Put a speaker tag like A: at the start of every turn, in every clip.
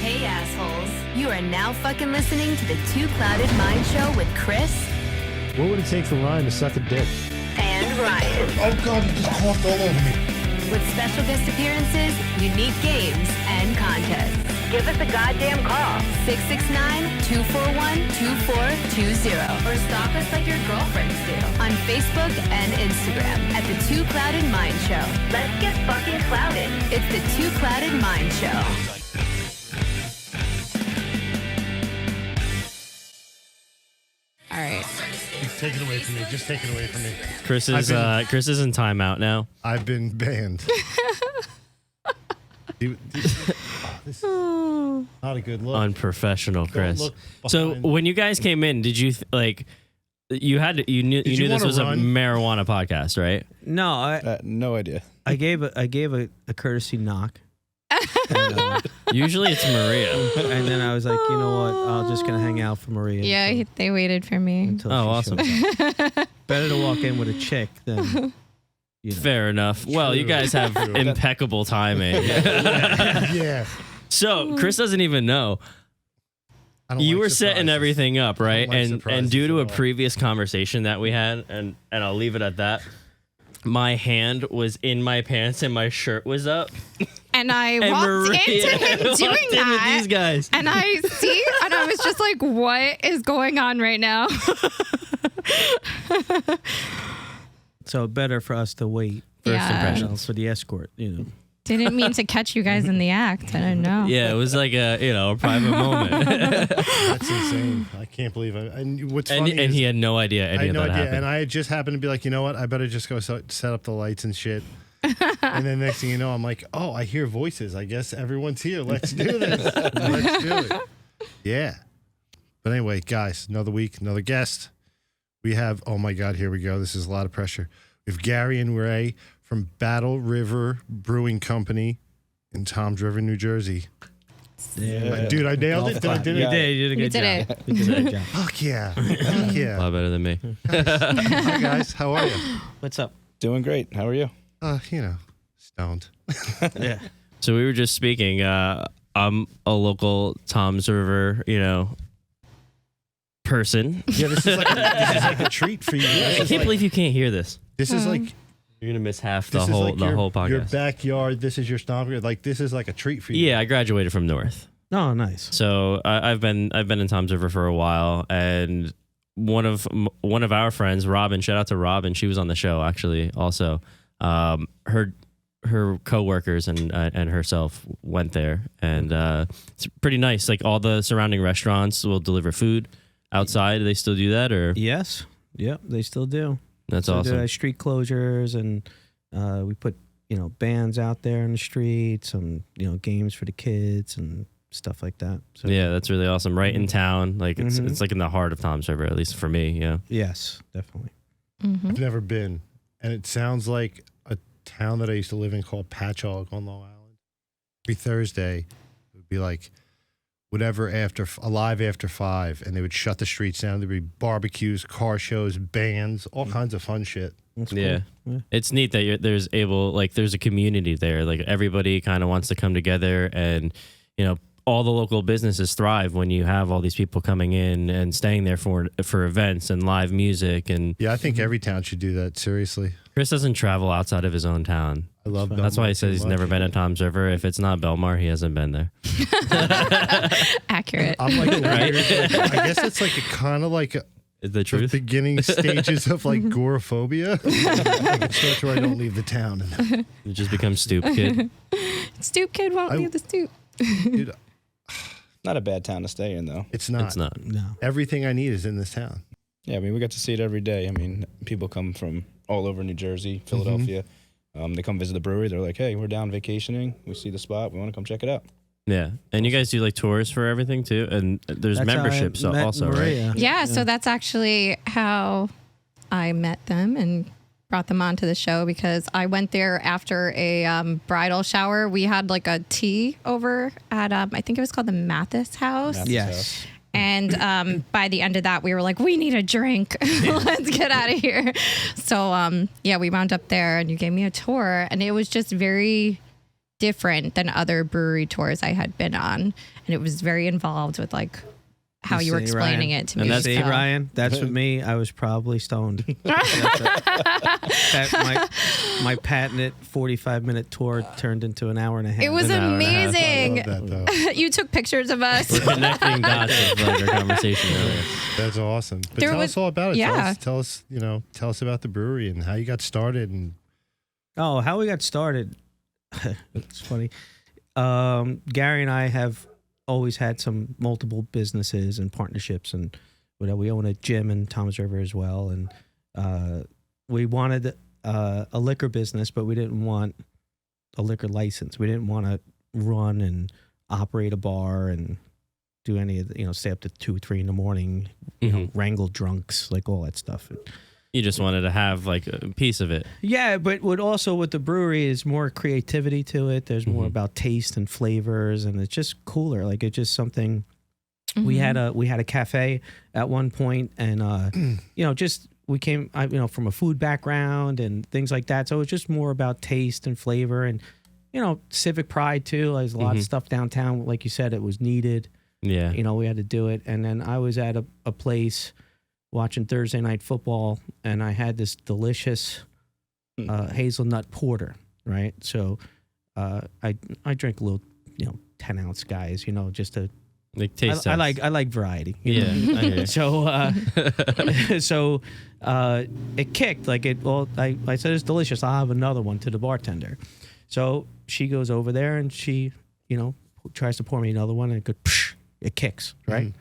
A: Hey, assholes. You are now fucking listening to the Two Clouded Mind Show with Kris.
B: What would it take for Ryan to suck a dick?
A: And Ryan.
C: Oh, God, you just coughed all over me.
A: With special guest appearances, unique games, and contests. Give us a goddamn call. 669-241-2420. Or stalk us like your girlfriends do. On Facebook and Instagram at the Two Clouded Mind Show. Let's get fucking clouded. It's the Two Clouded Mind Show.
D: All right.
B: Take it away from me. Just take it away from me.
E: Kris is in timeout now.
B: I've been banned. This is not a good look.
E: Unprofessional, Kris.
B: look
E: So
B: behind.
E: when you guys came in, did you you knew this
B: wanna
E: was
B: run?
E: a marijuana podcast, right?
F: No,
G: No idea.
F: I gave a courtesy knock. And,
E: Usually it's Maria.
F: and then I was like, you know what? I'm just gonna hang out for Maria.
D: Yeah, they waited for me.
F: until
E: Oh,
F: she
E: awesome.
F: shows up. Better to walk in with a chick than. You know.
E: Fair enough. Well, you guys have impeccable timing.
B: Yeah.
E: So Kris doesn't even know.
B: I don't
E: You
B: like
E: were setting
B: surprises.
E: everything up, right?
B: like
E: And
B: surprises
E: due to a
B: at all.
E: previous conversation that we had, and I'll leave it at that. My hand was in my pants and my shirt was up.
D: And I
E: And
D: walked
E: Maria
D: into him
E: walked
D: doing
E: in with
D: that.
E: these guys.
D: And I was just like, what is going on right now?
F: So better for us to wait.
D: Yeah.
F: You know, for the escort. You know.
D: Didn't mean to catch you guys in the act. I don't know.
E: Yeah, it was like a private moment.
B: That's insane. I can't believe it. And what's
E: and
B: funny is
E: he had no idea
B: I
E: any
B: had
E: of
B: no
E: that
B: idea.
E: happened.
B: And I just happened to be like, you know what? I better just go set up the lights and shit. And then next thing you know, I'm like, oh, I hear voices. I guess everyone's here. Let's do this. Let's do it. Yeah. But anyway, guys, another week, another guest. We have, oh my God, here we go. This is a lot of pressure. We have Gary and Ray from Battle River Brewing Company in Toms River, New Jersey.
F: Yeah.
B: Dude, I nailed it. Did I did
F: You
B: it?
F: did. You did a
D: You
F: good
D: did
F: job.
D: it.
F: You did a good job.
B: Fuck yeah. Fuck
E: a
B: yeah.
E: lot better than me.
B: Hi, guys. How are you?
F: What's up?
G: Doing great. How are you?
B: Stoned.
F: Yeah.
E: So we were just speaking. I'm a local Toms River, person.
B: Yeah, this is like a treat for you.
E: I can't believe you can't hear this.
B: This is like
E: You're gonna miss half the
B: this is
E: whole
B: like
E: the
B: your,
E: whole podcast.
B: Your backyard. This is your stomping. Like this is like a treat for you.
E: Yeah, I graduated from North,
F: Oh, nice.
E: so I've been in Toms River for a while, and one of our friends, Robin. Shout out to Robin. She was on the show actually. Also, her coworkers and herself went there, and it's pretty nice. Like all the surrounding restaurants will deliver food outside. Do they still do that, or
F: Yes. Yep. They still do.
E: that's
F: So
E: awesome?
F: there are street closures, and we put bands out there in the streets, and games for the kids and stuff like that. So
E: Yeah, that's really awesome. Right in town, like it's like in the heart of Toms River, at least for me. Yeah.
F: yes, definitely.
B: I've never been, and it sounds like a town that I used to live in called Patchogue on Long Island. Every Thursday, it would be like whatever Alive After 5, and they would shut the streets down. There'd be barbecues, car shows, bands, all kinds of fun shit.
F: That's cool.
E: Yeah.
F: Yeah.
E: It's neat that there's a community there. Like everybody kind of wants to come together, and all the local businesses thrive when you have all these people coming in and staying there for events and live music. And
B: Yeah, I think every town should do that. Seriously,
E: Kris doesn't travel outside of his own town.
B: I love Belmar.
E: That's why he says
B: too
E: he's
B: much.
E: never been to Toms River. If it's not Belmar, he hasn't been there.
D: Accurate.
B: I'm like, I guess it's like a kind of like
E: Is the
B: the
E: truth?
B: beginning stages of like agoraphobia. It starts where I don't leave the town.
E: You just become stoop kid.
D: Stoop kid won't leave the stoop.
B: Dude,
G: Not a bad town to stay in, though.
B: it's not.
E: It's not.
F: No.
B: Everything I need is in this town.
G: Yeah, I mean, we get to see it every day. I mean, people come from all over New Jersey, Philadelphia. They come visit the brewery. They're like, hey, we're down vacationing. We see the spot. We want to come check it out.
E: Yeah, and you guys do like tours for everything too, and there's
F: That's how I
E: memberships
F: met
E: also, right?
F: Maria.
D: Yeah, so that's actually how I met them and brought them onto the show, because I went there after a bridal shower. We had like a tea over at, I think it was called the Mathis House.
G: Mathis
F: Yes.
G: House.
D: And by the end of that, we were like, we need a drink. Let's get out of here. So, yeah, we wound up there, and you gave me a tour, and it was just very different than other brewery tours I had been on, and it was very involved with like how you were
F: see,
D: explaining
F: Ryan?
D: it to me.
F: And that's
D: so.
F: Ryan. That's with me. I was probably stoned. My patented 45-minute tour turned into an hour and a half.
D: It was
E: An hour and a half.
D: amazing.
B: I love that, though.
D: You took pictures of us.
E: We're connecting dots of like our conversation earlier.
B: That's awesome. But
D: There
B: tell
D: was-
B: us all about it.
D: yeah.
B: Tell us, tell us about the brewery and how you got started. And
F: Oh, how we got started. It's funny. Gary and I have always had some multiple businesses and partnerships, and we own a gym in Toms River as well. And we wanted a liquor business, but we didn't want a liquor license. We didn't want to run and operate a bar and do any of the, stay up to 2, 3 in the morning, wrangle drunks, like all that stuff.
E: You just wanted to have like a piece of it.
F: Yeah, but what also with the brewery is more creativity to it. There's more about taste and flavors, and it's just cooler. Like it's just something. We had a cafe at one point, and we came from a food background and things like that. So it's just more about taste and flavor, and civic pride too. There's a lot of stuff downtown, like you said, it was needed.
E: Yeah.
F: We had to do it, and then I was at a place watching Thursday night football, and I had this delicious hazelnut porter, right? So I drink a little, 10-ounce guys, just to.
E: Like taste
F: I
E: test.
F: like variety.
E: Yeah. I hear you.
F: So it kicked like it. Well, I said it's delicious. I'll have another one to the bartender. So she goes over there and she, tries to pour me another one, and it goes, psh, it kicks, right?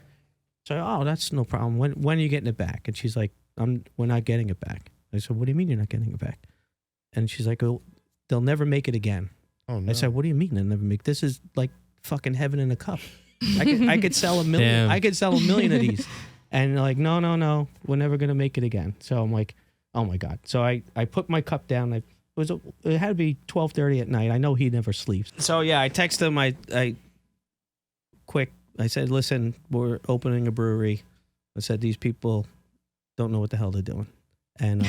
F: So, oh, that's no problem. When are you getting it back? And she's like, we're not getting it back. I said, what do you mean you're not getting it back? And she's like, oh, they'll never make it again.
B: oh no,
F: I said, what do you mean they'll never make? This is like fucking heaven in a cup. I could sell 1 million.
E: Damn.
F: I could sell 1 million of these. And they're like, no, we're never gonna make it again. So I'm like, oh my God. So I put my cup down. It had to be 12:30 at night. I know he never sleeps. So yeah, I text him. I said, listen, we're opening a brewery. I said, these people don't know what the hell they're doing. And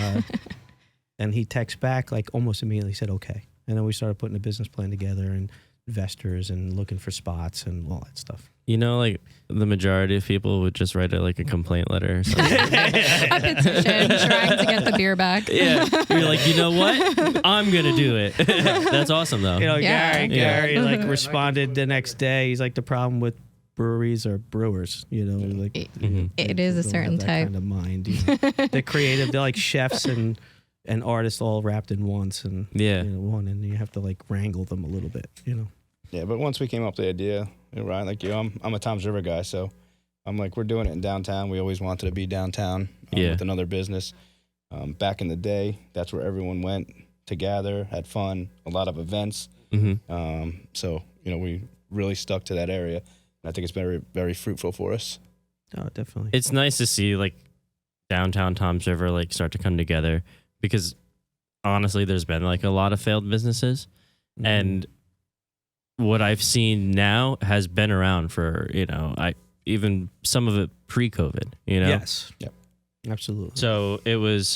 F: and he texts back like almost immediately. He said, okay. And then we started putting a business plan together and investors and looking for spots and all that stuff.
E: Like the majority of people would just write a complaint letter or something.
D: A petition trying to get the beer back.
E: Yeah. You're like, you know what? I'm going to do it. That's awesome though.
D: Yeah.
F: Gary like responded the next day. He's like, the problem with breweries are brewers, like
D: It is a
F: don't
D: certain
F: have that
D: type.
F: kind of mind. They're creative. They're like chefs and artists all wrapped in once, and one, and you have to like wrangle them a little bit,
G: Yeah, but once we came up with the idea, Ryan, like you, I'm a Toms River guy, so I'm like, we're doing it in downtown. We always wanted to be downtown with another business. Back in the day, that's where everyone went to gather, had fun, a lot of events. So, we really stuck to that area. And I think it's been very, very fruitful for us.
F: Oh, definitely.
E: It's nice to see like downtown Toms River start to come together, because honestly, there's been like a lot of failed businesses, and what I've seen now has been around for even some of it pre-COVID.
F: Yes. Yep. Absolutely.
E: So it was.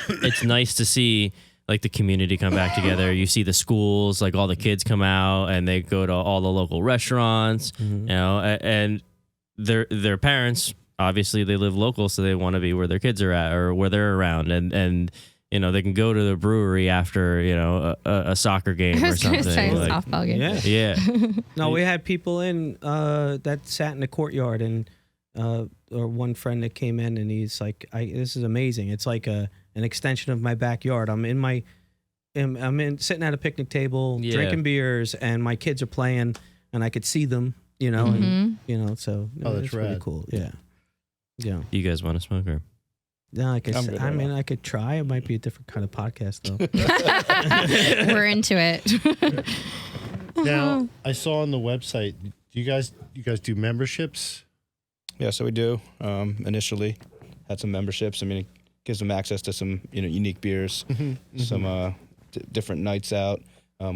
E: It's nice to see like the community come back together. You see the schools, like all the kids come out and they go to all the local restaurants, and their parents, obviously they live local, so they want to be where their kids are at or where they're around, and they can go to the brewery after a soccer game
D: I
E: or
D: was going to
E: something.
D: say a softball game.
F: Yeah.
E: Yeah.
F: No, we had people in that sat in the courtyard, and or one friend that came in, and he's like, "This is amazing. It's like an extension of my backyard. I'm sitting at a picnic table, drinking beers, and my kids are playing, and I could see them, and so
B: that's
F: it's really
B: rad.
F: cool. Yeah, yeah.
E: You guys want to smoke or?
F: No, I could.
G: I'm good right now.
F: I could try. It might be a different kind of podcast, though.
D: We're into it.
B: Now I saw on the website. Do you guys do memberships?
G: Yeah, so we do. Initially, had some memberships. I mean, it gives them access to some unique beers, some different nights out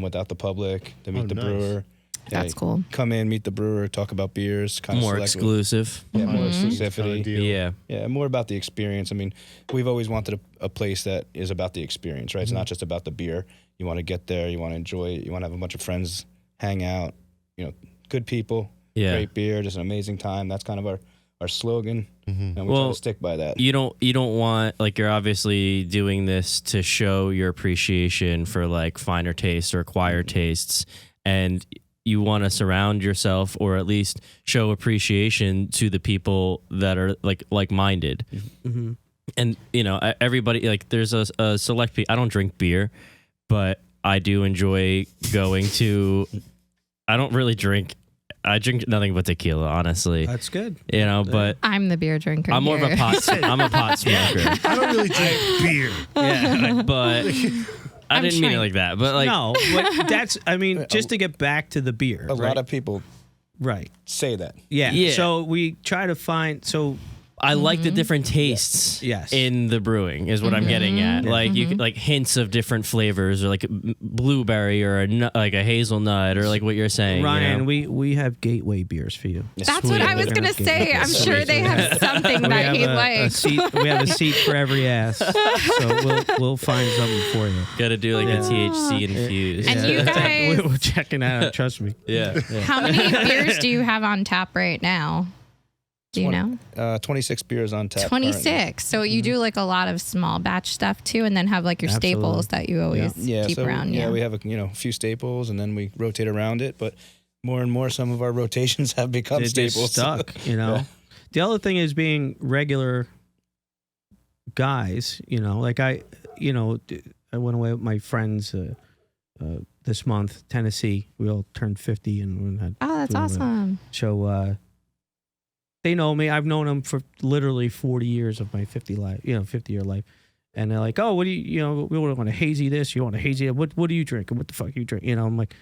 G: without the public to meet the
B: nice.
G: brewer.
D: That's cool.
G: Come in, meet the brewer, talk about beers, kind of
E: More exclusive.
G: Yeah, more
B: Kinda
G: exclusivity.
B: deal.
E: Yeah.
G: Yeah, more about the experience. I mean, we've always wanted a place that is about the experience, right? It's not just about the beer. You want to get there. You want to enjoy it. You want to have a bunch of friends, hang out. Good people, great beer, just an amazing time. That's kind of our slogan, and we try to stick by that.
E: You don't want, like, you're obviously doing this to show your appreciation for like finer tastes or acquired tastes, and you want to surround yourself or at least show appreciation to the people that are like-minded.
F: Mm-hmm.
E: And everybody, like, there's a select I don't drink beer, but I do enjoy going to. I don't really drink. I drink nothing but tequila, honestly.
F: That's good.
E: But
D: I'm the beer drinker.
E: I'm more of a pot. I'm a pot smoker.
B: I don't really drink beer.
E: Yeah, but I didn't mean it like that. But like,
F: no, but that's. I mean, just to get back to the beer.
G: A lot of people say that.
F: Yeah. So we try to find. So
E: I like the different tastes in the brewing is what I'm getting at. Like you could, like hints of different flavors, or like blueberry or like a hazelnut, or like what you're saying.
F: Ryan, we have gateway beers for you.
D: That's what I was going to say. I'm sure they have something that he likes.
F: We have a seat for every ass. So we'll find something for you.
E: Got to do like a THC infused.
D: And you guys,
F: we're checking out. Trust me.
E: Yeah.
D: How many beers do you have on tap right now? Do you know?
G: 26 beers on tap.
D: 26.
G: Currently.
D: So you do like a lot of small batch stuff too, and then have like your staples that you always keep around.
G: Yeah, we have a few staples, and then we rotate around it. But more and more, some of our rotations have become staples.
F: Stuck, The other thing is being regular guys. Like I went away with my friends this month, Tennessee. We all turned 50, and we had.
D: Oh, that's awesome.
F: So. They know me. I've known them for literally 40 years of my 50-year life. And they're like, oh, what do you, we want a hazy this, you want a hazy that. What do you drink? And what the fuck you drink? I'm like,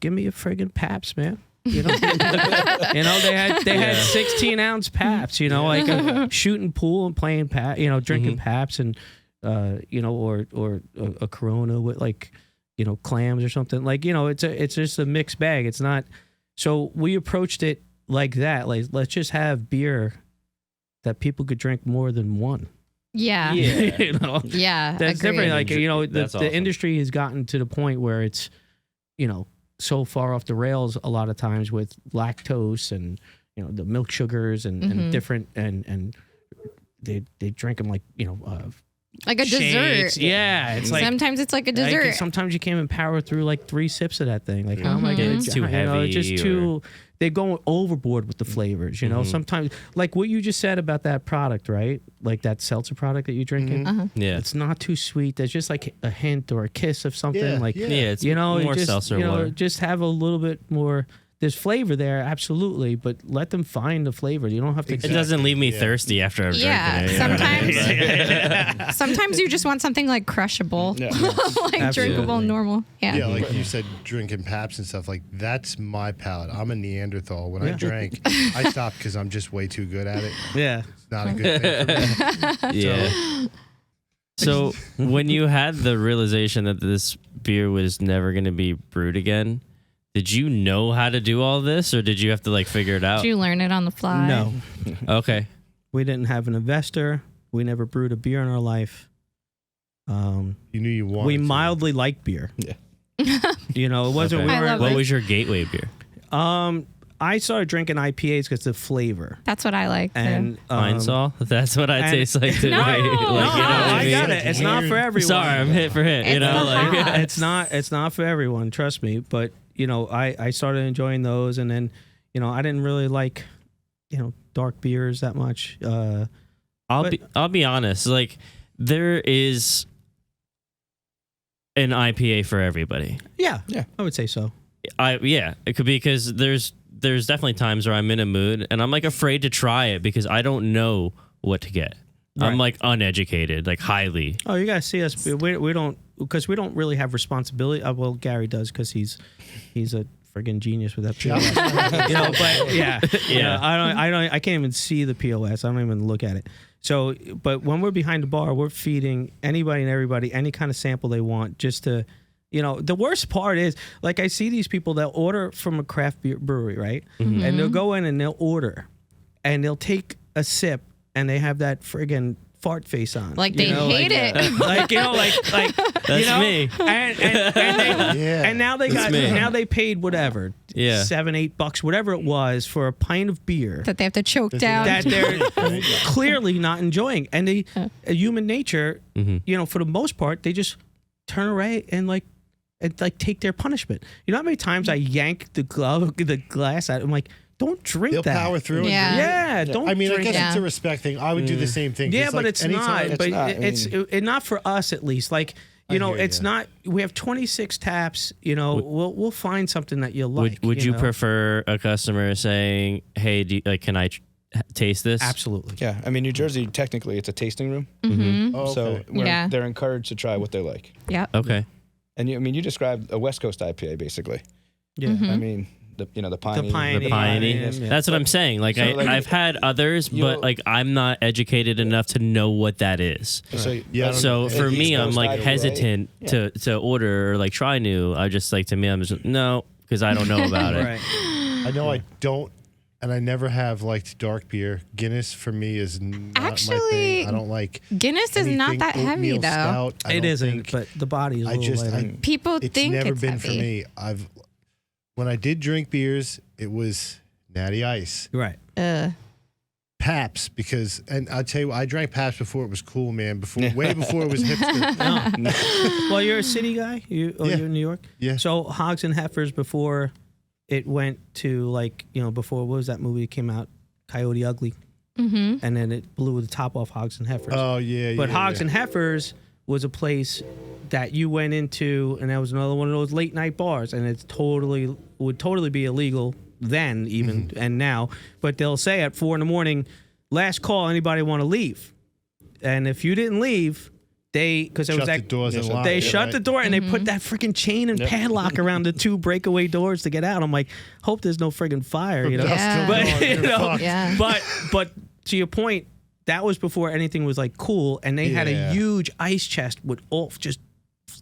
F: give me a friggin' Pabst, man. They had 16-ounce Pabst, like shooting pool and playing drinking Pabst, and or a Corona with like, clams or something. Like, it's just a mixed bag. It's not. So we approached it like that. Like, let's just have beer that people could drink more than one.
D: Yeah. Yeah.
F: That's
D: agreed.
F: different. Like, the
E: awesome.
F: industry has gotten to the point where it's, so far off the rails a lot of times with lactose and, the milk sugars and different, and they drink them like,
D: like a
F: shakes.
D: dessert.
F: Yeah. It's like
D: sometimes it's like a dessert.
F: Sometimes you can't even power through like 3 sips of that thing. Like, oh my God,
E: it's too heavy.
F: It's just too. They're going overboard with the flavors, Sometimes, like what you just said about that product, right? Like that seltzer product that you're drinking.
E: Yeah,
F: it's not too sweet. There's just like a hint or a kiss of something.
E: It's more
F: just,
E: seltzer water.
F: Just have a little bit more. There's flavor there, absolutely, but let them find the flavor. You don't have to.
E: It doesn't leave me thirsty after I've drinking it.
D: Sometimes you just want something like crushable, like
F: Absolutely.
D: drinkable, normal.
B: Yeah, like you said, drinking Pabst and stuff. Like, that's my palate. I'm a Neanderthal. When I drank, I stopped because I'm just way too good at it.
F: Yeah.
B: It's not a good thing for me.
E: Yeah. So when you had the realization that this beer was never going to be brewed again, did you know how to do all this, or did you have to like figure it out?
D: Did you learn it on the fly?
F: No.
E: Okay.
F: We didn't have an investor. We never brewed a beer in our life.
B: You knew you wanted
F: We
B: to.
F: mildly liked beer.
G: Yeah.
F: It wasn't.
E: Okay.
F: We
D: I
F: weren't.
D: love
E: What
D: it.
E: was your gateway beer?
F: I started drinking IPAs because the flavor.
D: That's what I like.
F: And
E: Pine Sol? That's what I
F: and-
E: taste like today.
D: No.
E: Like,
D: No,
E: you know what
F: I
E: mean?
F: got it. It's not for everyone.
E: Sorry, I'm hit for hit.
D: It's the hop.
F: It's not for everyone. Trust me. But I started enjoying those, and then I didn't really like dark beers that much.
E: I'll be honest. Like, there is an IPA for everybody.
F: Yeah, I would say so.
E: It could be because there's definitely times where I'm in a mood and I'm like afraid to try it because I don't know what to get.
F: Right.
E: I'm like uneducated, like highly.
F: Oh, you guys see us. We don't, because we don't really have responsibility. Well, Gary does because he's a friggin' genius with that POS. But I can't even see the POS. I don't even look at it. So, but when we're behind the bar, we're feeding anybody and everybody any kind of sample they want, just to, the worst part is, like, I see these people that order from a craft beer brewery, right? Mm-hmm. And they'll go in and they'll order, and they'll take a sip, and they have that friggin' fart face on.
D: Like they hate it.
F: Like
E: That's me.
F: And now they
E: That's me.
F: now they paid whatever,
E: Yeah.
F: $7-8, whatever it was, for a pint of beer
D: That they have to choke down.
F: that they're clearly not enjoying. And human nature, for the most part, they just turn away and take their punishment. You know how many times I yank the glass out? I'm like, don't drink
B: They'll
F: that.
B: power through.
D: Yeah.
B: And
F: Don't.
B: I mean, I
F: drink
B: guess
F: it.
B: it's a respect thing. I would do the same thing.
F: Yeah,
B: Just
F: but
B: like
F: it's
B: anytime-
F: not. But
G: not. I
F: it's not for us at least. Like
B: I hear
F: it's
B: ya.
F: not. We have 26 taps. We'll find something that you like.
E: Would you
F: know?
E: prefer a customer saying, "Hey, can I taste this?"
F: Absolutely.
G: Yeah, I mean, New Jersey, technically, it's a tasting room.
B: Oh,
G: So
B: okay.
D: Yeah.
G: they're encouraged to try what they like.
D: Yep.
E: Okay.
G: And you described a West Coast IPA, basically.
F: Yeah.
G: I mean, the piney.
E: The piney.
F: Yeah.
E: That's what I'm saying. Like,
G: So,
E: I've had others, but like I'm not educated enough to know what that is.
G: So,
B: Yeah, I don't
E: So
B: know.
E: for
G: East
E: me, I'm
G: Coast
E: like
G: IPA.
E: hesitant to order or like try new. I just like to me, I'm just no because I don't know about it.
F: Right.
B: I know I don't, and I never have liked dark beer. Guinness for me is not my
D: Actually,
B: thing. I don't like
D: Guinness is not
B: anything
D: that heavy
B: oatmeal
D: though.
B: Stout. I
F: It
B: don't
F: isn't,
B: think-
F: but the body is a
B: I
F: little
B: just
F: lighter.
D: People
B: it's
D: think
B: never
D: it's
B: been
D: heavy.
B: for me. When I did drink beers, it was Natty Ice,
F: Right.
B: Paps, and I'll tell you, I drank Paps before it was cool, man. Way before it was hipster.
F: Well, you're a city guy.
B: Yeah.
F: You're in New York.
B: Yeah.
F: So Hogs and Heifers before it went to before what was that movie that came out, Coyote Ugly, and then it blew the top off Hogs and Heifers.
B: Oh yeah,
F: But
B: yeah,
F: Hogs
B: yeah.
F: and Heifers was a place that you went into, and that was another one of those late night bars, and would totally be illegal then, even and now. But they'll say at 4 a.m, last call, anybody want to leave? And if you didn't leave, because it
B: Shut
F: was
B: the
F: that
B: doors and lock
F: they
B: it,
F: shut
B: right?
F: the door and they put that freaking chain and padlock around the 2 breakaway doors to get out. I'm like, hope there's no friggin' fire, you know.
B: Dust till
F: But
B: dawn, you're fucked.
D: Yeah.
F: but to your point, that was before anything was like cool, and they had a
B: Yeah.
F: huge ice chest with just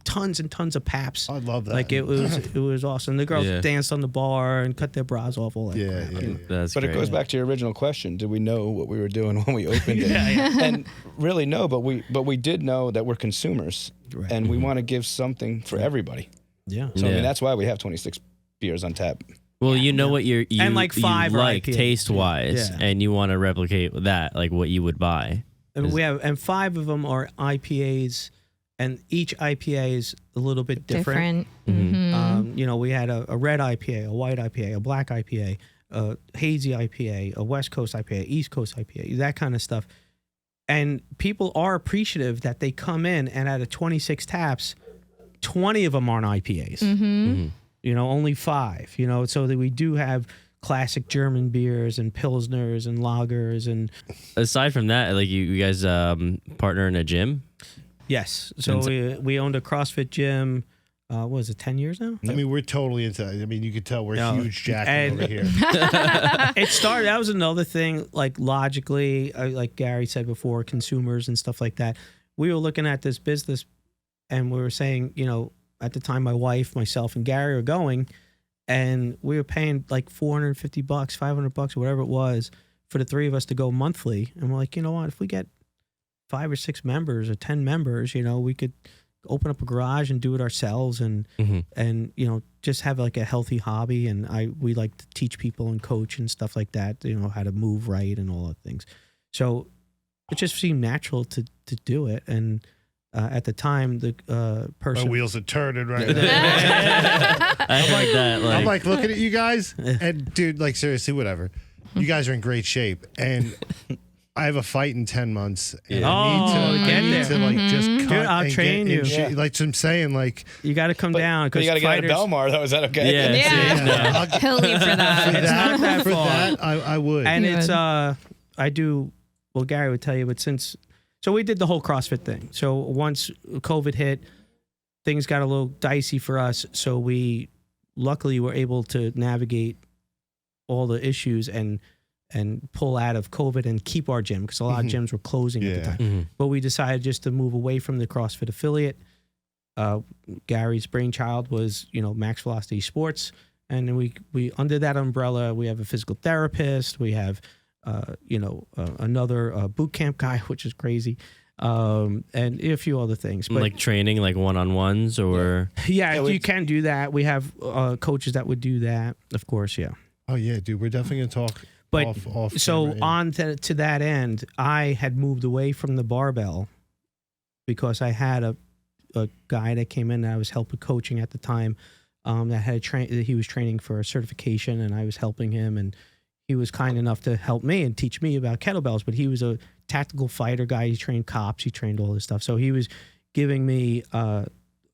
F: tons and tons of Paps.
B: I love that.
F: Like it was awesome. The girls
E: Yeah.
F: danced on the bar and cut their bras off, all that.
B: Yeah,
F: crap.
B: yeah.
E: That's
G: But
E: great.
G: it goes back to your original question: did we know what we were doing when we opened it? And really, no. But we did know that we're consumers,
F: Right.
G: and we want to give something for everybody.
F: Yeah.
G: So I
E: Yeah.
G: mean, that's why we have 26 beers on tap.
E: Well, you know what you
F: And like 5
E: you
F: are
E: like
F: IPA.
E: taste wise,
F: Yeah.
E: and you want to replicate that, like what you would buy.
F: And we have 5 of them are IPAs, and each IPA is a little bit different. We had a red IPA, a white IPA, a black IPA, a hazy IPA, a West Coast IPA, East Coast IPA, that kind of stuff. And people are appreciative that they come in and out of 26 taps, 20 of them aren't IPAs. Only 5. So that we do have classic German beers and Pilsners and lagers and
E: Aside from that, like you guys partner in a gym.
F: yes. So we owned a CrossFit gym. What was it, 10 years now?
B: I mean, we're totally into it. I mean, you could tell we're
F: No.
B: huge jacked
F: And-
B: over here.
F: It started, that was another thing, like logically, like Gary said before, consumers and stuff like that. We were looking at this business and we were saying, at the time, my wife, myself, and Gary were going, and we were paying like $450, $500, whatever it was, for the 3 of us to go monthly. And we're like, you know what? If we get 5 or 6 members or 10 members, we could open up a garage and do it ourselves, and just have like a healthy hobby. And we like to teach people and coach and stuff like that, how to move right and all that things. So it just seemed natural to do it. And at the time, the
B: My
F: person
B: wheels are turning right now.
E: I heard that. Like,
B: I'm like looking at you guys, and dude, like seriously, whatever. You guys are in great shape, and I have a fight in 10 months. And I
F: get
B: need
F: there.
B: to like just cut.
F: Dude, I'll
B: and
F: train
B: get in
F: you.
B: shape.
G: Yeah.
B: Like I'm saying, like
F: you got to come down
G: But
F: because
G: you got to get out of Belmar, though. Is that okay?
E: Yeah.
D: Yeah.
B: I'll-
D: He'll leave for that.
F: It's not that
B: for
F: far.
B: that, I would.
F: And
D: You
F: it's
D: would.
F: I do, well, Gary would tell you, but so we did the whole CrossFit thing. So once COVID hit, things got a little dicey for us. So we luckily were able to navigate all the issues and pull out of COVID and keep our gym, because a lot of gyms were closing at the
B: Yeah.
F: time. But we decided just to move away from the CrossFit affiliate. Gary's brainchild was, Max Velocity Sports. And then we under that umbrella, we have a physical therapist, we have another boot camp guy, which is crazy, and a few other things. But
E: like training, like one-on-ones, or
F: yeah, you can do that. We have coaches that would do that, of course. Yeah.
B: Oh yeah, dude. We're definitely gonna talk.
F: But
B: off
F: so
B: camera, yeah.
F: on to that end, I had moved away from the barbell because I had a guy that came in that I was helping coaching at the time, that had he was training for a certification, and I was helping him, and he was kind enough to help me and teach me about kettlebells. But he was a tactical fighter guy. He trained cops. He trained all this stuff. So he was giving me a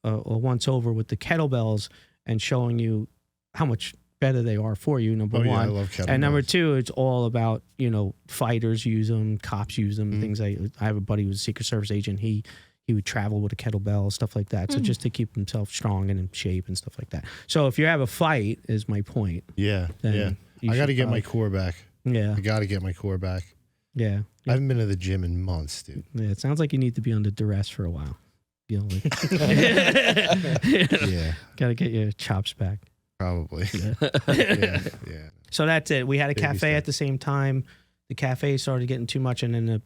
F: once over with the kettlebells and showing you how much better they are for you, number
B: Oh, yeah,
F: one.
B: I love kettlebells.
F: And number two, it's all about, fighters use them, cops use them, things I have a buddy who was a Secret Service agent. He would travel with a kettlebell, stuff like that. So just to keep himself strong and in shape and stuff like that. So if you have a fight, is my point.
B: Yeah,
F: then
B: yeah.
F: you
B: I got to
F: should
B: get my
F: probably-
B: core back.
F: Yeah,
B: I got to get my core back.
F: yeah.
B: I haven't been to the gym in months, dude.
F: Yeah, it sounds like you need to be under duress for a while.
B: Yeah,
F: Got to get your chops back.
B: probably. Yeah, yeah.
F: So that's it. We had a
B: Baby
F: cafe
B: steps.
F: at the same time. The cafe started getting too much, and then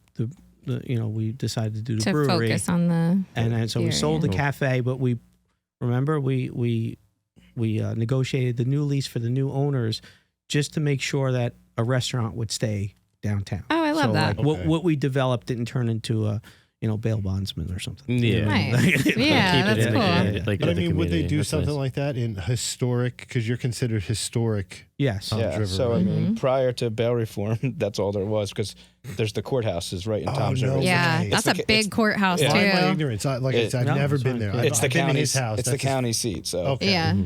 F: we decided to do the
D: To
F: brewery.
D: focus on the.
F: And then so we
D: Area.
F: sold the
E: Cool.
F: cafe, but we negotiated the new lease for the new owners just to make sure that a restaurant would stay downtown.
D: Oh, I love
F: so
D: that.
F: Like,
B: Okay.
F: what we developed didn't turn into a bail bondsman or something.
E: Yeah.
D: Nice. Yeah,
E: Keep it
D: that's
E: in the
D: cool.
E: community, like
B: But I
E: in the
B: mean, would they
E: community.
B: do
E: That's
B: something
E: nice.
B: like that in historic? Because you're considered historic.
F: Yes.
B: Tom's
G: Yeah.
B: River,
G: So I
B: right?
G: mean, prior to bail reform, that's all there was because there's the courthouses right in
B: Oh,
G: Tom's
B: no
G: River.
D: Yeah,
B: way.
D: that's
G: It's
D: a
G: the-
D: big
G: it's-
D: courthouse
G: yeah.
B: Why am I
D: too.
B: ignorant? Like I said, I've
F: No,
B: never
F: it's
B: been
F: fine.
B: there.
F: Yeah.
G: It's the
B: I've been to
G: county's
B: his house.
G: It's the
B: That's his-
G: county seat. So
B: Okay.
D: Yeah.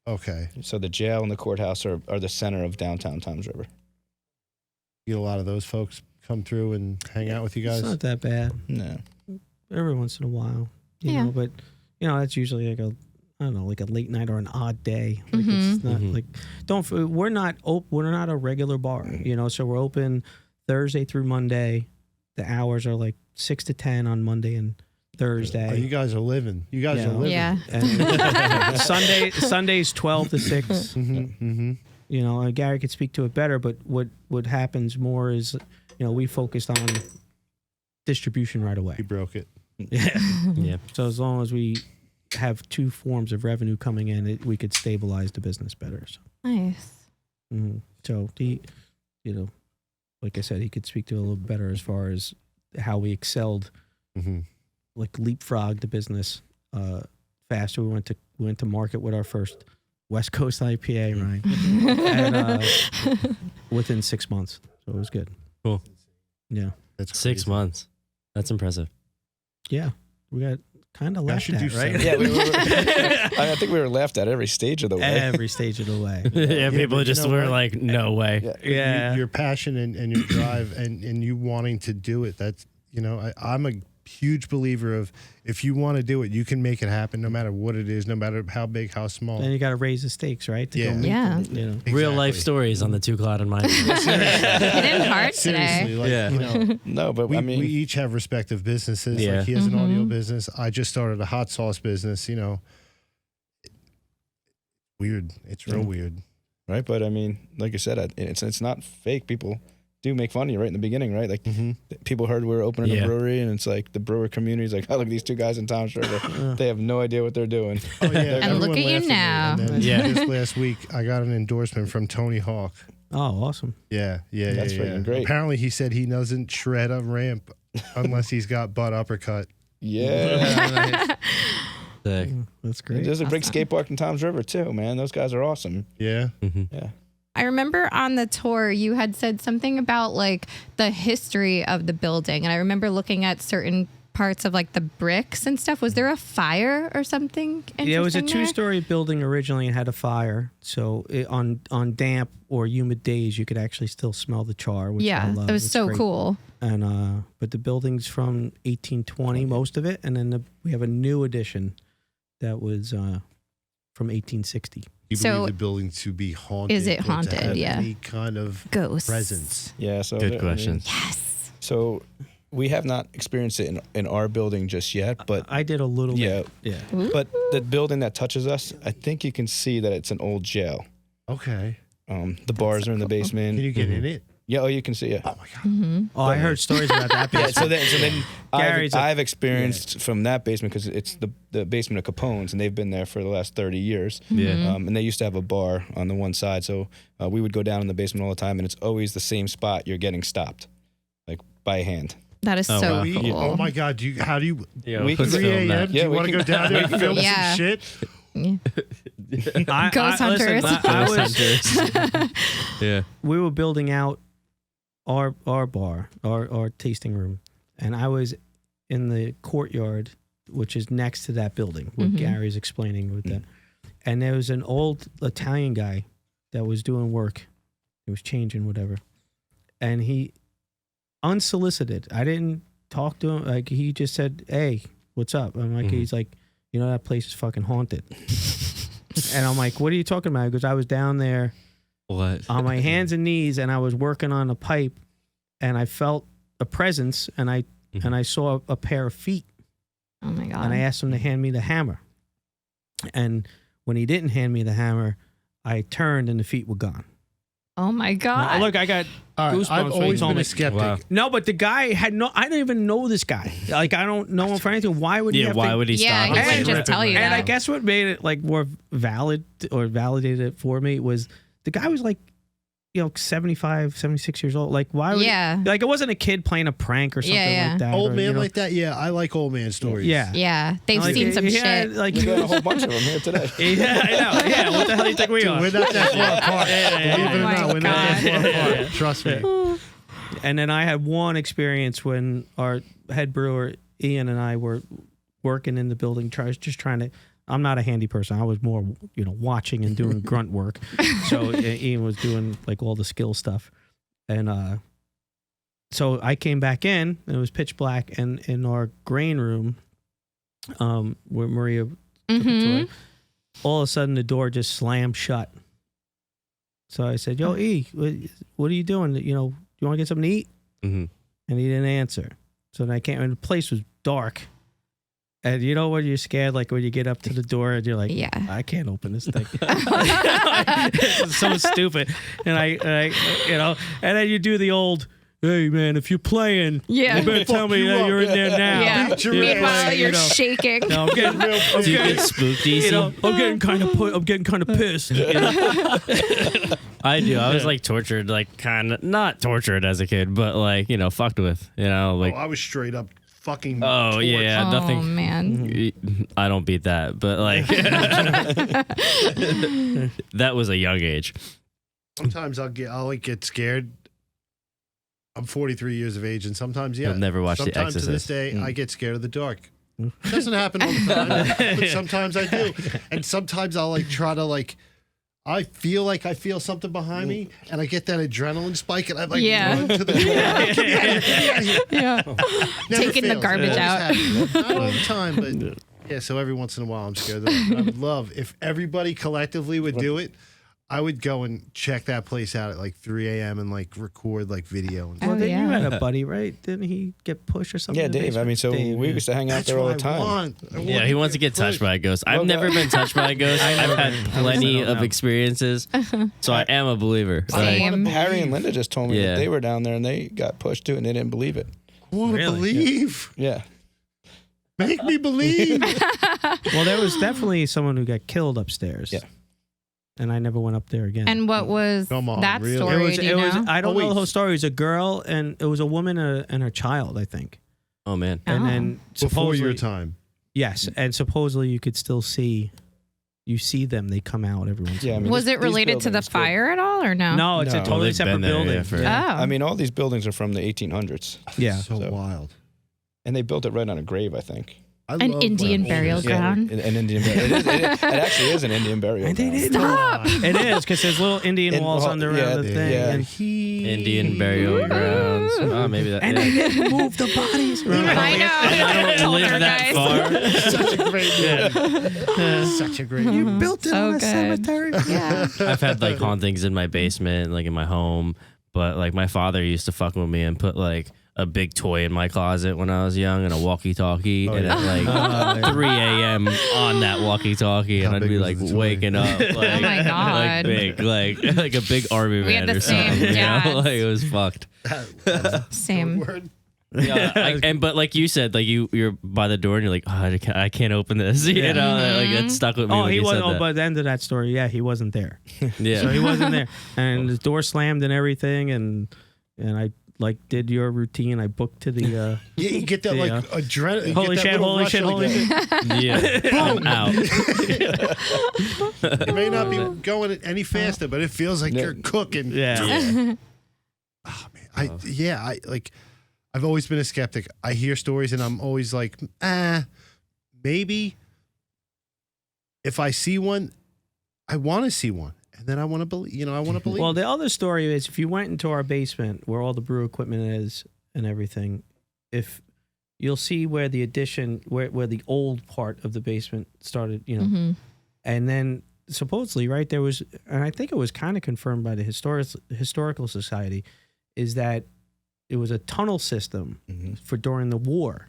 B: Okay.
G: so the jail and the courthouse are the center of downtown Tom's River.
B: You get a lot of those folks come through and hang out with you
F: It's
B: guys.
F: not that bad.
G: No.
F: Every once in a while. You
D: Yeah.
F: know, but that's usually like like a late night or an odd day. Like
D: Mm-hmm.
F: it's not like we're not a regular bar, so we're open Thursday through Monday. The hours are like 6 to 10 on Monday and Thursday.
B: Oh, you guys are living. You guys
F: Yeah.
B: are living.
D: Yeah.
F: And Sunday's 12 to 6.
B: Mm-hmm.
F: Gary could speak to it better, but what happens more is, we focused on distribution right away.
B: You broke it.
F: Yeah.
E: Yeah.
F: So as long as we have two forms of revenue coming in, we could stabilize the business better. So,
D: Nice.
F: so he, like I said, he could speak to it a little better as far as how we excelled,
B: Mm-hmm.
F: like leapfrogged the business faster. We went to market with our first West Coast IPA, right? And, within 6 months, so it was good.
E: Cool.
F: Yeah,
B: That's
E: 6
B: crazy.
E: months. That's impressive.
F: yeah, we got kind of
B: I
F: laughed
B: should
F: at,
B: do
F: right?
B: something.
G: Yeah, I think we were laughed at every stage of the way.
F: Every stage of the way.
E: Yeah, people
B: but you
E: just
B: know
E: were
B: what?
E: like, no way.
G: Yeah.
F: Yeah.
B: Your passion and your drive and you wanting to do it. That's I'm a huge believer of if you want to do it, you can make it happen no matter what it is, no matter how big, how small.
F: Then you got to raise the stakes, right? To
B: Yeah.
F: go meet
D: Yeah.
F: them, you know.
E: Real life
B: Exactly.
E: stories on the Two Cloud and Mind.
D: It didn't hurt
B: Seriously,
D: today.
B: like,
E: Yeah.
G: No, but
B: we
G: I mean,
B: each have respective businesses.
E: Yeah.
B: Like he has an audio business. I just started a hot sauce business. Weird. It's real weird.
G: right? But I mean, like I said, it's not fake. People do make fun of you right in the beginning, right? Like people heard we were opening
E: Yeah.
G: a brewery, and it's like the brewer community is like, oh, look at these two guys in Tom's River. They have no idea what they're doing.
B: Oh yeah.
D: And look
B: everyone
D: at you
B: laughed me.
D: now.
B: And then
E: Yeah.
B: This last week, I got an endorsement from Tony Hawk.
F: Oh, awesome.
B: Yeah.
G: That's freaking great.
B: Apparently, he said he doesn't shred a ramp unless he's got butt uppercut.
G: Yeah.
E: Sick.
F: That's great.
G: There's a big skate park in Tom's River too, man. Those guys are awesome.
B: Yeah.
G: Yeah.
D: I remember on the tour you had said something about like the history of the building, and I remember looking at certain parts of like the bricks and stuff. Was there a fire or something?
F: Yeah, it was a
D: interesting there?
F: two-story building originally and had a fire. So on damp or humid days, you could actually still smell the char. Which I
D: Yeah,
F: love.
D: it was
F: It's
D: so
F: great.
D: cool.
F: And but the building's from 1820, most of it, and then we have a new addition that was from 1860.
B: You
D: So,
B: believe the building to be haunted?
D: is it
B: or to
D: haunted?
B: have
D: Yeah.
B: Any kind of
D: Ghosts.
B: presence?
G: Yeah. So
E: Good
G: I mean,
E: question.
D: Yes.
G: so we have not experienced it in our building just yet, but
F: I did a little
G: yeah,
F: bit. Yeah.
G: but the building that touches us, I think you can see that it's an old jail.
B: Okay.
G: The bars are in the basement.
B: Can you get in it?
G: Yeah, you can see it.
B: Oh my god.
F: Oh, I heard stories about that.
G: Yeah,
F: basement.
G: so then
F: Gary's
G: I've experienced from that basement because it's the basement of Capone's, and they've been there for the last 30 years.
E: Yeah.
G: And they used to have a bar on the one side, so we would go down in the basement all the time, and it's always the same spot. You're getting stopped, like by hand.
D: That is
E: Oh,
D: so
E: wow.
D: cool.
B: Oh my god, how do you
E: Yeah,
G: We
E: let's
G: can
B: 3
E: film that.
B: a.m. Do
G: Yeah,
B: you
G: we
B: want to
G: can-
B: go down there and film
D: Yeah.
B: some shit?
D: Ghost hunters.
F: Listen,
E: Yeah.
F: we were building out our bar, our tasting room, and I was in the courtyard, which is next to that building, what Gary's explaining with that. And there was an old Italian guy that was doing work. He was changing whatever, and he unsolicited. I didn't talk to him. Like he just said, "Hey, what's up?" I'm like, he's like, "You know that place is fucking haunted." And I'm like, "What are you talking about?" Because I was down there
E: What?
F: on my hands and knees, and I was working on a pipe, and I felt a presence, and I saw a pair of feet,
D: Oh my god.
F: and I asked him to hand me the hammer. And when he didn't hand me the hammer, I turned and the feet were gone.
D: Oh my
F: Now,
D: god.
F: look, I got
B: All right,
F: goosebumps
B: I've
F: when he
B: always
F: told
B: been
F: me.
B: a skeptic.
E: Wow.
F: No, but the guy had no. I don't even know this guy. Like I don't know him for anything. Why would he?
E: Yeah,
F: have
E: why
F: to,
E: would he
D: Yeah,
E: stop?
D: he
E: and
D: wouldn't
E: say,
D: just tell you
F: And
D: that.
F: I guess what made it like more valid or validated it for me was the guy was like, 75, 76 years old. Like why would
D: Yeah.
F: like it wasn't a kid playing a prank or something
D: Yeah.
F: like that.
B: Old
F: or,
B: man
F: you know,
B: like that? Yeah, I like old man stories.
F: Yeah.
D: Yeah, they've
F: Like,
D: seen some
F: yeah,
D: shit.
F: Like
G: We
F: he
G: got a
F: was,
G: whole bunch of them here today.
F: yeah, I know. Yeah, what the hell do you think we are?
B: We're not that far apart. Believe it or
D: Oh my
B: not, we're not that
D: God.
B: far apart. Trust me.
F: And then I had one experience when our head brewer Ian and I were working in the building, just trying to. I'm not a handy person. I was more, watching and doing grunt work. So Ian was doing like all the skill stuff, and so I came back in. And it was pitch black, and in our grain room, where Maria took it to
D: Mhm.
F: her, all of a sudden the door just slammed shut. So I said, "Yo, E, what are you doing? You want to get something to eat?"
E: Mhm.
F: And he didn't answer. So then I came, and the place was dark. And you know when you're scared, like when you get up to the door and you're like,
D: Yeah.
F: I can't open this thing. It's so stupid. And I, and then you do the old, hey man, if you're playing,
D: Yeah.
F: you better tell me
B: you
F: that
B: up.
F: you're in there now.
D: Yeah.
B: Beat your
D: Meanwhile,
B: ass,
D: you're
F: know.
D: shaking.
F: No, I'm getting,
E: Do you get spooked easy?
F: I'm getting kind of pissed.
E: I do. I was like tortured, like kind of not tortured as a kid, but like fucked with. Like
B: I was straight up fucking.
E: oh yeah,
D: Oh
E: nothing.
D: man.
E: I don't beat that, but like that was a young age.
B: Sometimes I'll get scared. I'm 43 years of age, and sometimes
E: You'll never watch The
B: sometimes to this
E: Exorcist.
B: day, I get scared of the dark. It doesn't happen all the time, but sometimes I do. And sometimes I'll try to I feel like I feel something behind me, and I get that adrenaline spike, and I
D: Yeah.
B: run to the door. Get me out of here, get me out of here.
D: Yeah.
B: Never
D: Taking the
B: fails.
D: garbage
B: It always
D: out.
B: happens. Not all the time, but yeah. So every once in a while, I'm scared. I would love if everybody collectively would do it. I would go and check that place out at 3 a.m. and record video. And
D: Oh,
F: Well, then
D: yeah.
F: you had a buddy, right? Didn't he get pushed or something?
G: Yeah,
F: in the
G: Dave. I
F: basement?
G: mean, so
F: Dave,
G: we
F: yeah.
G: used to hang out
B: that's
G: there all
B: what
G: the
B: I
G: time.
B: want.
E: Yeah, he wants to get touched by a ghost. I've
G: Well,
E: never been touched by a ghost. I've had plenty of experiences, so I am a believer.
D: Same.
G: Harry and Linda just told me
E: Yeah.
G: that they were down there and they got pushed too, and they didn't believe it.
B: I want to
F: Really?
B: believe.
G: Yeah.
B: Make me believe.
F: Well, there was definitely someone who got killed upstairs.
G: Yeah.
F: And I never went up there again.
D: And what was
B: Come on,
D: that
B: really?
D: story? Do you know?
F: I don't
B: Oh,
F: know the
B: wait.
F: whole story. It was a girl and it was a woman and her child, I think.
E: Oh man,
F: And
D: Oh.
F: then
B: Before
F: supposedly,
B: your time.
F: yes, and supposedly you could still see them. They come out every once in
G: Yeah,
F: a
G: I
F: while.
G: mean,
D: Was
G: these-
D: it related to the
G: buildings,
D: fire at all, or no?
F: No, it's a
G: No.
F: totally
E: They've
F: separate
E: been there,
F: building.
E: yeah, for-
F: yeah.
D: Oh.
G: I mean, all these buildings are from the 1800s,
F: Yeah.
B: So wild.
G: and they built it right on a grave, I think.
B: I
D: An
B: love
D: Indian
B: when
D: burial
B: old-
D: ground.
G: An Indian burial. It actually is an Indian burial.
F: And they
G: ground.
F: did
D: Stop.
F: It is because there's little Indian
G: And
F: walls
G: all-
F: under
G: yeah,
F: around the thing.
G: yeah.
F: And
E: Indian burial grounds. Oh, maybe that.
F: they
E: Yeah.
F: didn't move the bodies around.
D: I know.
E: I don't
D: Told
E: live
D: her,
E: that
D: guys.
E: far.
B: Such a great movie. Such a great
F: You
B: movie.
F: built it
D: So
F: on a
D: good.
F: cemetery.
D: Yeah.
E: I've had hauntings in my basement, in my home, but my father used to fuck with me and put a big toy in my closet when I was young and a walkie-talkie, and at like 3 a.m. on that walkie-talkie,
B: How
E: and I'd
B: big
E: be
B: was
E: like
B: the toy?
E: waking up, like,
D: Oh my God.
E: like big, like a big army
D: We had
E: man
D: the
E: or something.
D: same
E: You know?
D: dads.
E: Like it was fucked.
D: Same.
B: Word.
E: Yeah, but like you said, like you're by the door and you're like, oh, I can't open this. You know, like it stuck with me.
F: Oh,
E: when
F: he
E: you
F: wasn't.
E: said
F: Oh,
E: that.
F: by the end of that story, yeah, he wasn't there.
E: Yeah.
F: So he wasn't there, and the door slammed and everything, and I like did your routine. I booked to the.
B: Yeah, you get that like
F: Yeah.
B: adrenaline.
F: Holy shit! Holy shit! Holy shit!
E: Yeah, I'm out.
B: It may not be going any faster, but it feels like you're cooking.
F: Yeah.
B: Oh, man. I like. I've always been a skeptic. I hear stories and I'm always like, maybe if I see one, I want to see one. And then I want to believe, I want to believe.
F: Well, the other story is if you went into our basement where all the brew equipment is and everything, if you'll see where the addition, where the old part of the basement started, and then supposedly, right, there was, and I think it was kind of confirmed by the Historical Society, is that it was a tunnel system for during the war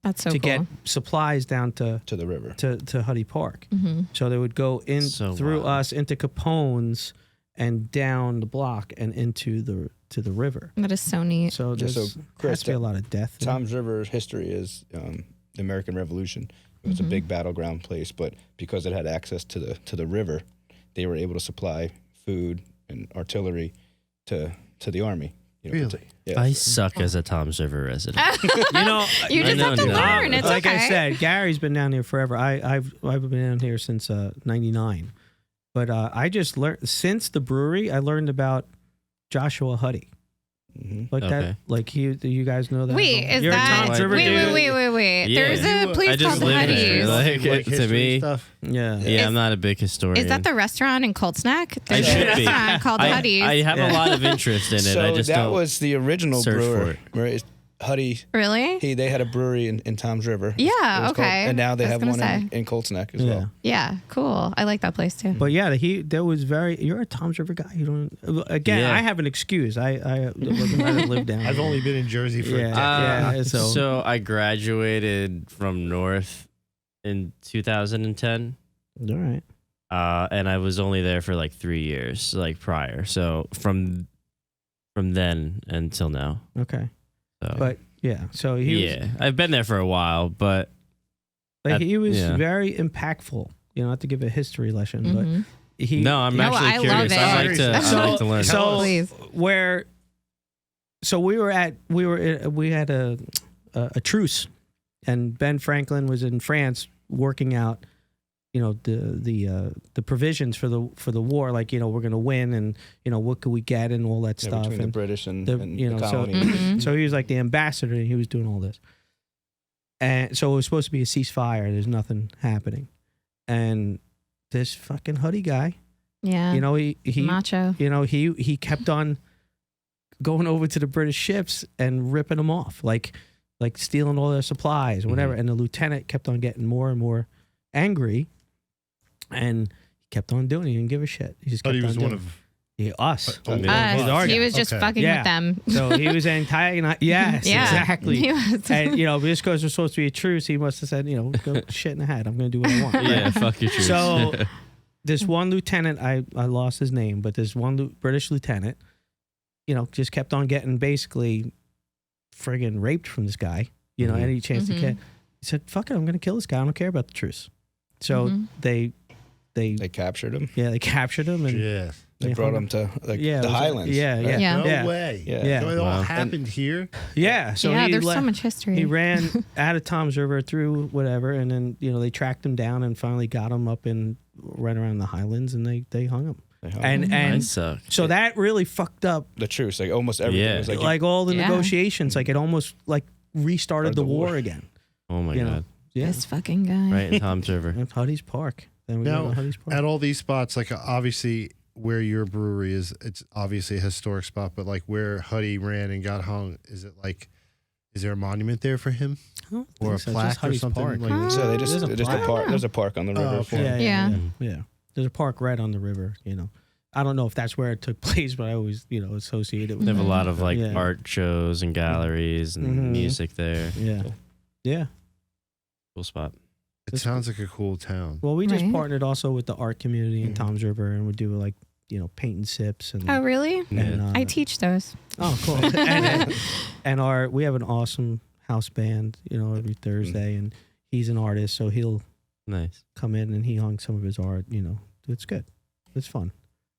D: That's so
F: to
D: cool.
F: get supplies down to
G: the river.
F: to Huddy Park. So they would go in
E: So
F: through
E: wild.
F: us into Capone's and down the block and into the river.
D: That is so neat.
F: So
G: Just
F: there's
G: so,
F: has
G: Kris,
F: to be a lot of death. there.
G: Tom's River's history is the American Revolution. It was a big battleground place, but because it had access to the river, they were able to supply food and artillery to the army.
B: Really?
G: Yeah.
E: I suck as a Tom's River resident.
F: You know,
D: You just have to
E: no.
D: learn. It's
F: like
D: okay.
F: I said, Gary's been down here forever. I've been down here since '99, but I just learned since the brewery. I learned about Joshua Huddy. Like
E: Okay.
F: that, like you guys know that.
D: Wait, is
F: You're a
D: that?
F: Tom's River
D: Wait,
F: dude?
D: wait.
E: Yeah.
D: There's a
E: I
D: place
E: just
D: called
E: live there.
D: Huddy's.
E: Like, to
B: history
E: me,
B: stuff.
F: Yeah.
E: yeah,
D: Is-
E: I'm not a big historian.
D: Is that the restaurant in Cold Snack?
E: I
D: There's a
E: should be.
D: restaurant called Huddy's.
E: I have a lot of interest in it.
G: So
E: I just
G: that
E: don't.
G: was the original
E: search
G: brewer.
E: for it.
G: Where Huddy,
D: Really?
G: they had a brewery in Tom's River.
D: Yeah,
G: It was called-
D: okay.
G: and now they
D: I was
G: have
D: gonna
G: one
D: say.
G: in Cold Snack as
F: Yeah.
G: well.
D: Yeah, cool. I like that place too.
F: But yeah, there was you're a Tom's River guy. You don't. Again,
E: Yeah.
F: I have an excuse. I live down.
B: I've
F: here.
B: only been in Jersey for
F: Yeah.
E: so I graduated from North in 2010,
F: All right.
E: and I was only there for like 3 years, like prior. So from then until now.
F: Okay.
E: So
F: But yeah, so he was.
E: I've been there for a while, but
F: Like he was
E: yeah.
F: very impactful. Not to give a history lesson,
D: Mhm.
F: but he.
E: no, I'm
D: No,
E: actually
D: I love
E: curious.
D: it.
E: I like to.
F: So-
E: I like to learn.
F: so-
D: Please.
F: We had a truce, and Ben Franklin was in France working out, the provisions for the war. Like we're gonna win, and what could we get, and all that
G: Yeah,
F: stuff.
G: between the
F: And
G: British and
F: the-
G: the
F: so
G: colony.
D: Mhm.
F: so he was like the ambassador, and he was doing all this. And so it was supposed to be a ceasefire. There's nothing happening, and this fucking Huddy guy,
D: Yeah.
F: he
D: macho.
F: he kept on going over to the British ships and ripping them off, like stealing all their supplies, whatever. And the lieutenant kept on getting more and more angry, and he kept on doing it. He didn't give a shit. He just
B: But
F: kept
B: he was
F: on
B: one
F: doing
B: of.
F: it. Us.
B: Oh,
F: He's
B: yeah.
F: our
D: He
F: guy.
D: was just
B: Okay.
D: fucking
F: Yeah.
D: with them.
F: So he was antagonized. Yes,
D: Yeah.
F: exactly.
D: He was.
F: And just because there's supposed to be a truce, he must have said, go shit in the hat. I'm going to do what I want.
E: Yeah, fuck your truth.
F: So this one lieutenant, I lost his name, but this one British lieutenant, just kept on getting basically friggin' raped from this guy.
E: Mhm.
F: Any chance he
D: Mhm.
F: can. He said, "Fuck it, I'm going to kill this guy. I don't care about the truce." So
D: Mhm.
F: they
G: They captured him.
F: they captured him and
B: Yeah.
G: They brought him to
F: it
G: the
F: was-
G: Highlands.
F: Yeah,
G: right?
F: yeah,
D: Yeah.
B: No
F: yeah.
B: way.
F: Yeah.
B: So it all
E: Wow.
B: happened here.
F: Yeah. So
D: yeah,
F: he
D: there's so
F: left-
D: much history.
F: He ran out of Tom's River through whatever, and then they tracked him down and finally got him up in right around the Highlands, and they hung him.
G: They hung
F: And
G: him.
E: I
F: and
E: suck.
F: so that really fucked up
G: the truce, like almost everything
E: Yeah.
G: was like,
F: like all the
D: Yeah.
F: negotiations. Like it almost like restarted
G: Started
F: the
G: the
F: war
G: war.
F: again.
E: Oh my
F: you know.
E: god.
F: Yeah,
D: This fucking guy.
E: Right in Tom's River.
F: at Huddy's Park. Then we go
B: Now,
F: to Huddy's Park.
B: at all these spots, like obviously where your brewery is, it's obviously a historic spot, but like where Huddy ran and got hung, is there a monument there for him?
F: I don't
B: Or a
F: think so. It's just
B: plaque or
F: Huddy's
B: something?
F: Park.
B: Like,
G: so they
F: There's a
G: just a
F: plaque.
G: park. There's a park on the river.
B: okay.
G: for
F: Yeah,
D: Yeah.
F: yeah. There's a park right on the river. I don't know if that's where it took place, but I always, associate it with
E: They have a
F: that.
E: lot of like
F: Yeah.
E: art shows and galleries and
F: Mhm.
E: music there.
F: Yeah. Yeah.
E: Cool spot.
B: It sounds like a cool town.
F: Well, we just
D: Right.
F: partnered also with the art community in Toms River, and we do like, paint and sips. And,
D: Oh, really?
F: and,
D: I teach those.
F: Oh, cool. and we have an awesome house band, every Thursday, and he's an artist, so he'll
E: Nice.
F: come in and he hung some of his art. It's good. It's fun.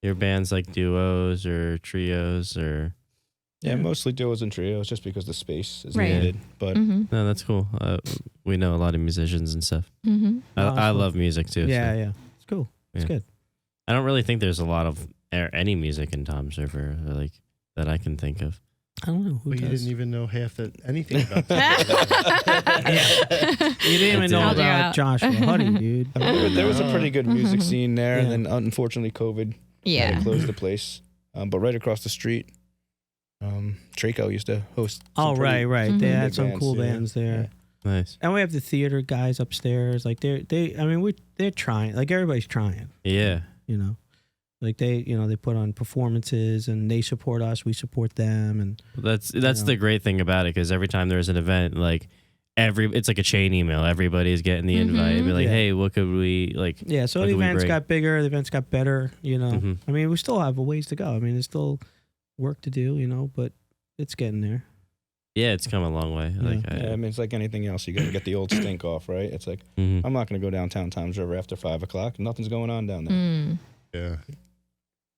E: Your band's like duos or trios or
G: Yeah, mostly duos and trios, just because the space is
D: Right.
G: limited. But
D: Mm-hmm.
E: no, that's cool. We know a lot of musicians and stuff.
D: Mm-hmm.
E: I
F: cool.
E: love music too.
F: Yeah,
E: so,
F: yeah. It's cool. It's
E: Yeah.
F: good.
E: I don't really think there's a lot of any music in Toms River like that I can think of.
F: I don't know who
B: Well, you
F: does.
B: didn't even know anything about that.
F: You didn't even know
D: Held you
F: about
D: out.
F: Joshua Huddy, dude.
G: I mean, there was a pretty good music scene there,
F: Yeah.
G: and then unfortunately COVID had
D: Yeah.
G: to close the place. But right across the street, Traco used to host.
F: Oh,
G: some pretty-
F: right. They
D: Mhm.
F: had
G: Big
F: some
G: bands,
F: cool
G: yeah.
F: bands there.
E: Nice.
F: And we have the theater guys upstairs. Like they're trying. Like everybody's trying.
E: Yeah.
F: Like they put on performances and they support us. We support them. And
E: That's
F: know.
E: the great thing about it because every time there's an event, like it's like a chain email. Everybody's getting the invite. And be like,
F: Yeah.
E: hey, what could we like?
F: yeah, so
E: What
F: the
E: could we
F: events
E: bring?
F: got bigger. The events got better.
E: Mhm.
F: I mean, we still have a ways to go. I mean, there's still work to do. But it's getting there.
E: Yeah, it's come a long way. Like,
G: Yeah, I mean, it's like anything else. You got to get the old stink off, right? It's like,
E: mhm.
G: I'm not going to go downtown Toms River after 5 o'clock. Nothing's going on down there.
D: Mm.
B: Yeah.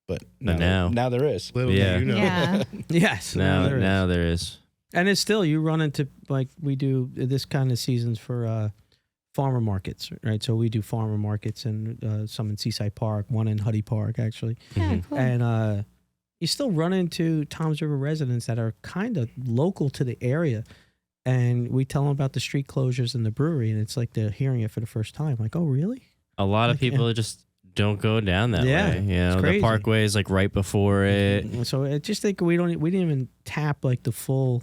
G: But
E: But
G: now there is.
B: Little
E: Yeah.
B: do you know.
D: Yeah.
F: Yes.
E: now
F: there is.
E: there is.
F: And it's still, you run into, like, we do this kind of seasons for farmer markets, right? So we do farmer markets and some in Seaside Park, one in Huddy Park, actually.
D: Yeah,
E: Mhm.
D: cool.
F: And you still run into Toms River residents that are kind of local to the area. And we tell them about the street closures and the brewery, and it's like they're hearing it for the first time. Like, oh, really?
E: A lot of
F: Like,
E: people just don't go down that
F: Yeah,
E: way. You know, the
F: crazy.
E: parkway is like right before it.
F: So I just think we didn't even tap like the full,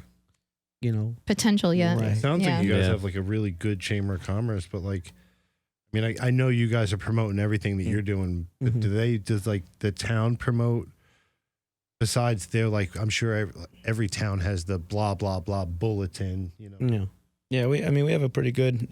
D: Potential yet.
F: Right.
B: Sounds
D: Yeah.
B: like you guys
E: Yeah.
B: have like a really good chamber of commerce, but like, I mean, I know you guys are promoting everything that you're doing, but
F: Mhm.
B: does like the town promote besides they're like, I'm sure every town has the blah, blah, blah bulletin,
F: Yeah.
G: Yeah, we have a pretty good,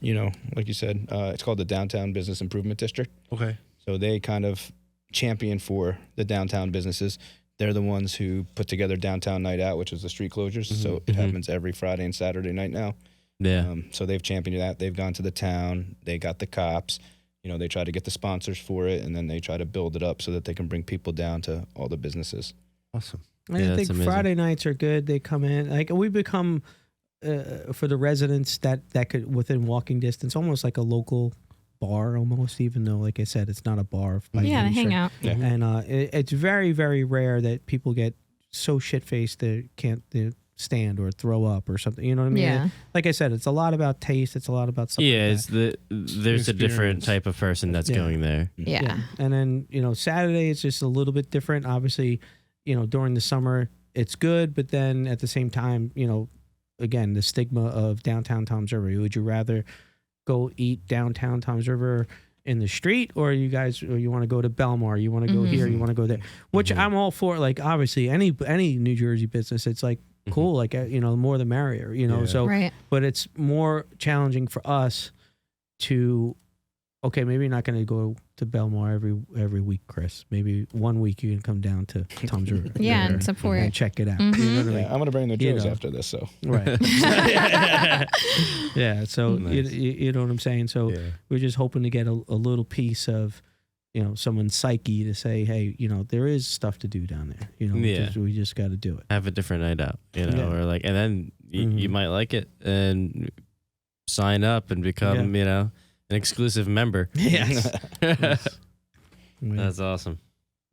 G: like you said, it's called the Downtown Business Improvement District.
B: Okay.
G: So they kind of champion for the downtown businesses. They're the ones who put together Downtown Night Out, which is the street closures. So it happens every Friday and Saturday night now.
E: Yeah.
G: So they've championed that. They've gone to the town. They got the cops. They try to get the sponsors for it, and then they try to build it up so that they can bring people down to all the businesses.
B: Awesome.
F: I
E: Yeah,
F: think
E: that's amazing.
F: Friday nights are good. They come in like we become for the residents that could within walking distance, almost like a local bar, almost. Even though, like I said, it's not a bar. by
D: Yeah,
F: any
D: hang
F: stretch.
D: out.
G: Yeah.
F: And it's very, very rare that people get so shit faced they can't stand or throw up or something. You know what I mean?
D: Yeah.
F: Like I said, it's a lot about taste. It's a lot about something.
E: Yeah,
F: like
E: it's
F: that.
E: there's a different
B: Experience.
E: type of person that's
F: Yeah.
E: going there.
D: Yeah.
F: And then, Saturday is just a little bit different. Obviously, during the summer, it's good. But then at the same time, again, the stigma of downtown Toms River. Would you rather go eat downtown Toms River in the street, or you want to go to Belmar? You want to go here? You want to go there? Which I'm all for. Like, obviously, any New Jersey business, it's like cool. Like, the more the merrier,
B: Yeah.
F: So,
D: Right.
F: but it's more challenging for us to, okay, maybe you're not going to go to Belmar every week, Kris. Maybe 1 week you can come down to Toms River.
D: Yeah, and support.
F: and check it out.
D: Mhm.
F: You know what I mean?
G: Yeah, I'm gonna bring the
F: You
G: Joes
F: know.
G: after this. So
F: Right. Yeah. So
E: Nice.
F: you know what I'm saying. So
B: Yeah.
F: we're just hoping to get a little piece of, someone's psyche to say, hey, there is stuff to do down there.
E: Yeah.
F: we just got to do it.
E: Have a different night out,
F: Yeah.
E: or like, and then you
F: Mhm.
E: might like it and sign up and become, an exclusive member.
F: Yes.
E: That's awesome.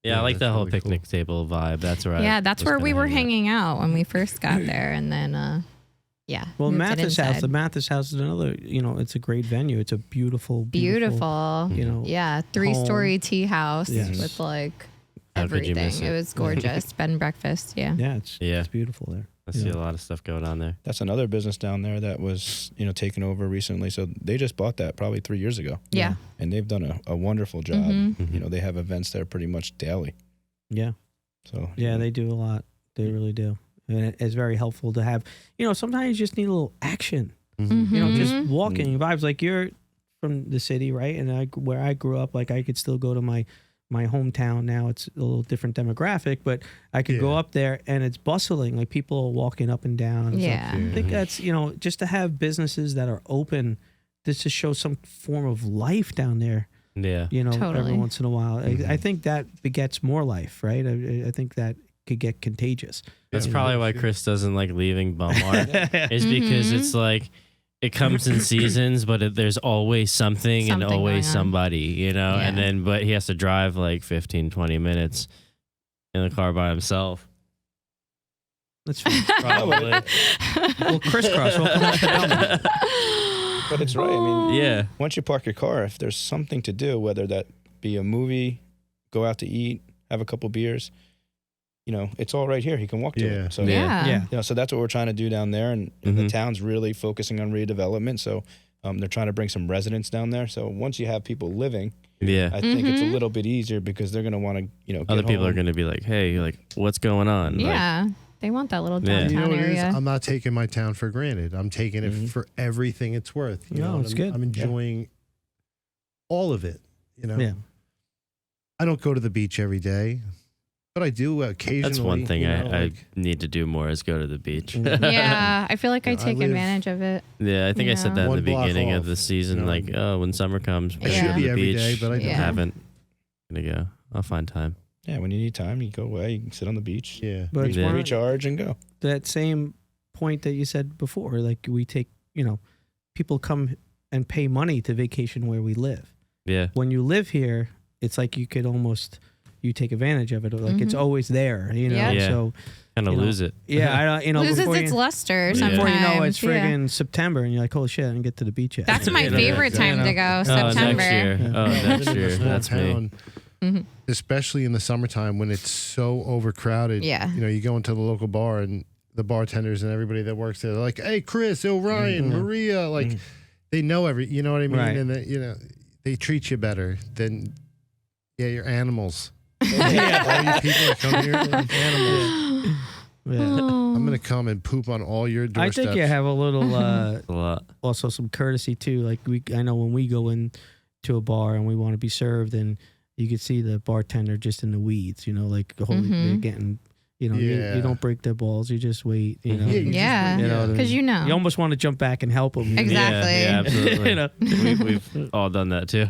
E: Yeah,
B: Yeah,
E: I like
B: that's
E: the whole
B: really
E: picnic table vibe. That's right.
D: Yeah, that's where we were hanging out when we first got there, and then yeah.
F: Well,
D: moved it
F: Mathis House.
D: inside.
F: The Mathis House is another. It's a great venue. It's a beautiful.
D: Beautiful.
F: Yeah.
D: 3-story tea house
F: Yes.
D: with like
E: How could you
D: everything.
E: miss
D: It
E: it?
D: was gorgeous. Bed and breakfast. Yeah.
F: Yeah.
E: Yeah.
F: It's beautiful there.
E: I see a lot of stuff going on there.
G: that's another business down there that was taken over recently. So they just bought that probably 3 years ago,
D: Yeah.
G: and they've done a wonderful job.
D: Mhm.
G: They have events there pretty much daily.
F: Yeah.
G: So
F: Yeah, they do a lot. They really do. And it's very helpful to have, sometimes you just need a little action. Just walking vibes. Like you're from the city, right? And where I grew up, like I could still go to my hometown now. It's a little different demographic, but I could go up there and it's bustling. Like people are walking up and down. And
D: Yeah.
F: stuff. I think that's, just to have businesses that are open, just to show some form of life down there.
E: Yeah.
F: Every
D: Totally.
F: once in a while. I think that begets more life, right? I think that could get contagious.
E: That's probably why Kris doesn't like leaving Belmar. Is because it's like it comes in seasons, but there's always something and
D: Something
E: always
D: going on.
E: somebody, and then but he has to drive like 15, 20 minutes in the car by himself.
F: That's fine.
E: Probably.
F: Well, crisscross. We'll come back to Belmont.
G: But it's right. I mean,
E: Yeah.
G: once you park your car, if there's something to do, whether that be a movie, go out to eat, have a couple beers, it's all right here. He can walk to
B: Yeah.
G: it. So
D: Yeah.
F: Yeah.
G: so that's what we're trying to do down there, and the town's really focusing on redevelopment. So they're trying to bring some residents down there. So once you have people living,
E: Yeah.
G: I think it's a little bit easier because they're going to want to, get
E: Other people are
G: home.
E: going to be like, hey, like, what's going on? Like,
D: Yeah. They want that little
E: Yeah.
D: downtown
B: You know what it is?
D: area.
B: I'm not taking my town for granted. I'm taking it for everything it's worth. You
F: No,
B: know,
F: it's
B: I'm,
F: good.
B: I'm enjoying all of it.
F: Yeah.
B: I don't go to the beach every day, but I do occasionally.
E: that's one thing I
B: like,
E: need to do more is go to the beach.
D: Yeah. I feel like I
B: I
D: take
B: live-
D: advantage of it.
E: Yeah, I think I said that in the
B: One block
E: beginning of
B: off,
E: the season.
B: you know,
E: Like, when summer comes,
B: I
E: we're
D: should
E: going to
B: be
E: the
B: every
E: beach.
B: day, but I don't.
D: Yeah.
E: haven't. Gonna go. I'll find time.
G: Yeah, when you need time, you go away, you can sit on the beach,
B: Yeah.
F: But it's
E: Yeah.
F: one of
G: recharge, and go.
F: that same point that you said before. Like we take, people come and pay money to vacation where we live.
E: Yeah.
F: When you live here, it's like you could almost take advantage of it. Like it's always there,
D: Yeah.
E: Yeah.
F: So
E: Kind of lose it.
F: yeah, I don't,
D: Loses
F: before
D: its
F: you,
D: luster
E: Yeah.
D: sometimes.
F: before you know it's
D: Yeah.
F: friggin' September, and you're like, holy shit, I didn't get to the beach yet.
D: That's my
E: Yeah,
D: favorite
B: exactly.
D: time to go,
E: Oh,
D: September.
E: next year. Oh, next
B: Living in a
E: year.
B: small
E: That's me.
B: town, especially in the summertime when it's so overcrowded.
D: Yeah.
B: You go into the local bar and the bartenders and everybody that works there, they're like, "Hey, Kris, Ryan, Maria," like they know you know what I mean,
F: Right.
B: and they treat you better than you're animals. All you people that come here are like animals.
F: Yeah.
B: I'm gonna come and poop on all your
F: I
B: doorsteps.
F: think you have a little,
E: A lot.
F: also some courtesy too. Like I know when we go in to a bar and we want to be served, and you can see the bartender just in the weeds, like they're getting,
B: Yeah.
F: you don't break their balls, you just wait,
B: Yeah, you just
D: Yeah.
B: wait,
F: You know,
D: Because
F: you almost want to jump back and help them.
D: Exactly.
E: Yeah, absolutely.
F: You know?
E: We've all done that too.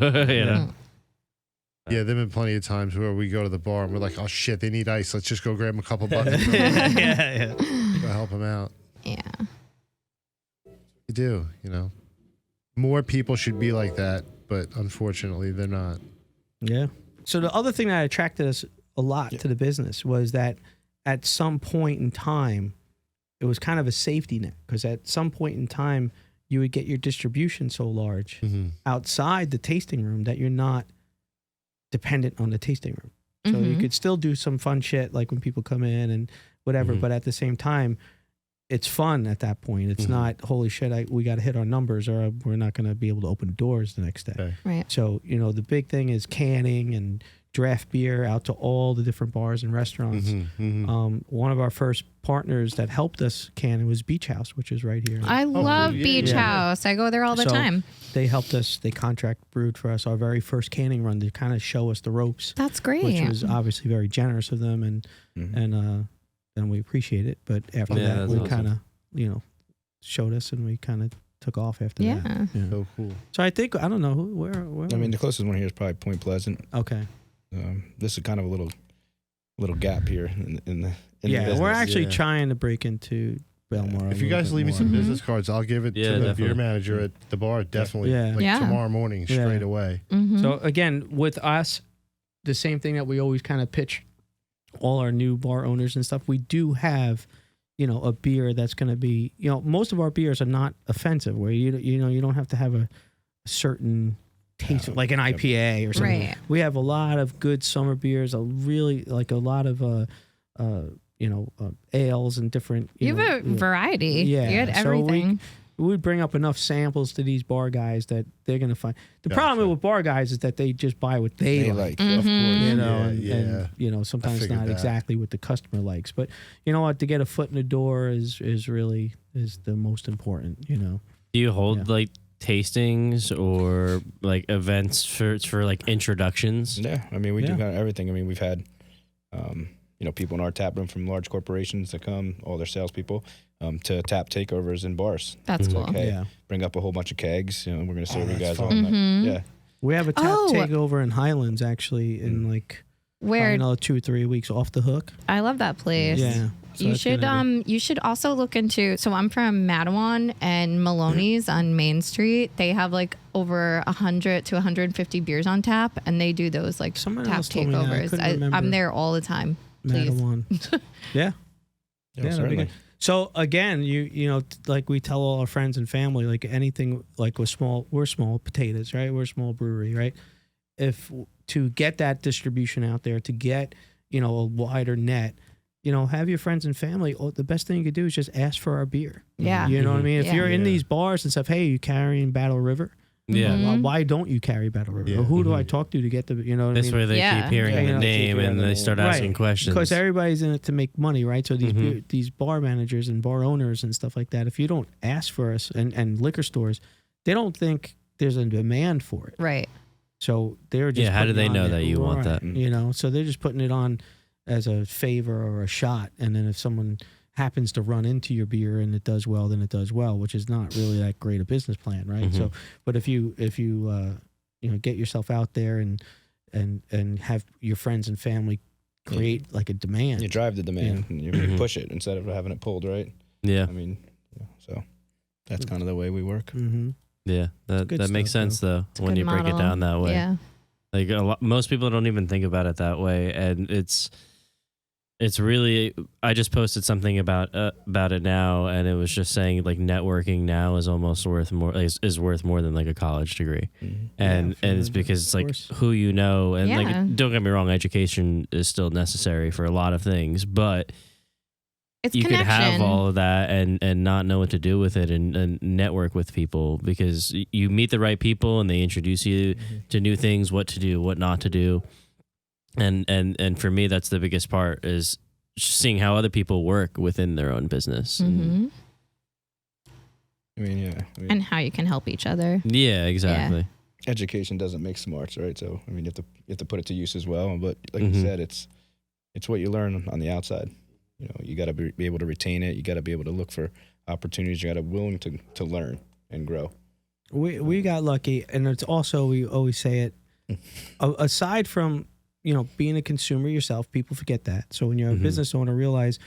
B: Yeah, there've been plenty of times where we go to the bar and we're like, "Oh shit, they need ice. Let's just go grab them a couple buckets.
F: yeah.
B: Go help them out."
D: Yeah.
B: You do, More people should be like that, but unfortunately, they're not.
F: Yeah. So the other thing that attracted us a lot to the business was that at some point in time, it was kind of a safety net, because at some point in time, you would get your distribution so large outside the tasting room that you're not dependent on the tasting room. So you could still do some fun shit like when people come in and whatever, but at the same time, it's fun at that point. It's not, holy shit, we got to hit our numbers or we're not going to be able to open doors the next day.
B: Okay.
D: Right.
F: So, the big thing is canning and draft beer out to all the different bars and restaurants. One of our first partners that helped us can was Beach House, which is right here.
D: I love
B: yeah,
D: Beach
F: yeah.
D: House. I go there all the
F: So,
D: time.
F: They helped us. They contract brewed for us our very first canning run to kind of show us the ropes,
D: That's great.
F: which was obviously very generous of them, and we appreciate it. But after
E: Yeah,
F: that,
E: that's
F: we
E: awesome.
F: kind of, showed us, and we kind of took off after
D: Yeah.
F: that. Yeah.
B: So cool.
F: So I think I don't know where.
G: I mean, the closest one here is probably Point Pleasant.
F: okay.
G: This is kind of a little gap here in the business.
F: We're actually
B: Yeah.
F: trying to break into Belmar.
B: If you guys leave me some business cards, I'll give it
E: Yeah,
B: to the
E: definitely.
B: beer manager at the bar. Definitely,
F: Yeah.
B: like
D: Yeah.
B: tomorrow morning,
F: Yeah.
B: straight away.
F: So again, with us, the same thing that we always kind of pitch all our new bar owners and stuff. We do have, a beer that's going to be, most of our beers are not offensive. Where you don't have to have a certain taste, like an IPA or something.
D: Right.
F: We have a lot of good summer beers. A lot of ales and different.
D: You have a variety.
F: Yeah,
D: You had
F: so
D: everything.
F: we bring up enough samples to these bar guys that they're gonna find. The problem with bar guys is that they just buy what they like.
G: Of course.
F: You know,
B: Yeah,
F: and you know, sometimes
B: figured
F: not
B: that.
F: exactly what the customer likes. But you know what? To get a foot in the door is really the most important. You know.
E: Do you hold like tastings or like events for like introductions?
G: Yeah, I mean, we do kind of everything. I mean, we've had, you know, people in our tap room from large corporations that come, all their salespeople, to tap takeovers in bars.
D: That's cool.
G: Like, hey,
F: Yeah.
G: bring up a whole bunch of kegs. You know, we're going to serve you guys all
B: fun.
G: night. Yeah.
F: We have a tap
D: Oh.
F: takeover in Highlands actually in like
D: Where
F: another 2 or 3 weeks. Off the Hook.
D: I love that place.
F: Yeah. So
D: You
F: that's
D: should
F: gonna
D: you should also look into. So I'm from Matawan and Maloney's on Main Street. They have like over 100 to 150 beers on tap, and they do those like
F: Someone
D: tap
F: else told me that. I
D: takeovers.
F: couldn't remember.
D: I'm there all the time. Please.
F: Matawan. Yeah.
G: Yeah,
F: that'd be
G: certainly.
F: good. So again, you know, like we tell all our friends and family, like anything, like we're small potatoes, right? We're a small brewery, right? If to get that distribution out there, to get, you know, a wider net, you know, have your friends and family. The best thing you could do is just ask for our beer.
D: Yeah.
F: You know what I mean? If
D: Yeah.
F: you're in
B: Yeah.
F: these bars and stuff, hey, you carrying Battle River?
E: Yeah.
F: Why don't you carry Battle River?
B: Yeah.
F: Or who do I talk to get the, you know what
E: That's
F: I mean?
E: where they
D: Yeah.
E: keep hearing
G: Yeah,
E: the
G: you know, they keep
E: name
G: hearing
E: and
G: the
E: they
G: name.
E: start
F: Right.
E: asking questions.
F: Because everybody's in it to make money, right? So these
E: Mhm.
F: these bar managers and bar owners and stuff like that, if you don't ask for us, and liquor stores, they don't think there's a demand for it.
D: Right.
F: So they're just
E: how do
F: putting
E: they
F: it on
E: know
F: there.
E: that you want that?
F: You know, so they're just putting it on as a favor or a shot, and then if someone happens to run into your beer and it does well, then it does well, which is not really that great a business plan, right?
E: Mhm.
F: So, but if you you know, get yourself out there and have your friends and family create like a demand.
G: You drive the demand and you
E: Mhm.
G: push it instead of having it pulled, right?
E: Yeah.
G: I mean, yeah, so that's kind of the way we work.
F: Mm-hmm.
E: Yeah. That
F: good
E: makes
F: stuff,
E: sense though
D: It's a
E: when
D: good
E: you break it
D: model.
E: down that way.
D: Yeah.
E: Like most people don't even think about it that way, and it's really. I just posted something about it now, and it was just saying like networking now is almost worth more is worth more than like a college degree, and it's because it's like
F: course.
E: who you know, and
D: Yeah.
E: like don't get me wrong, education is still necessary for a lot of things, but
D: It's
E: you could
D: connection.
E: have all of that and not know what to do with it and network with people because you meet the right people and they introduce you to new things, what to do, what not to do. And for me, that's the biggest part is just seeing how other people work within their own business.
D: Mhm.
G: I mean, yeah. I mean,
D: And how you can help each other.
E: Yeah, exactly.
G: education doesn't make smarts, right? So I mean, you have to put it to use as well. But like
E: Mhm.
G: you said, it's what you learn on the outside. You know, you got to be able to retain it. You got to be able to look for opportunities. You got to be willing to learn and grow.
F: We got lucky, and it's also, we always say it, aside from, you know, being a consumer yourself, people forget that. So when you're a
E: Mhm.
F: business owner, realize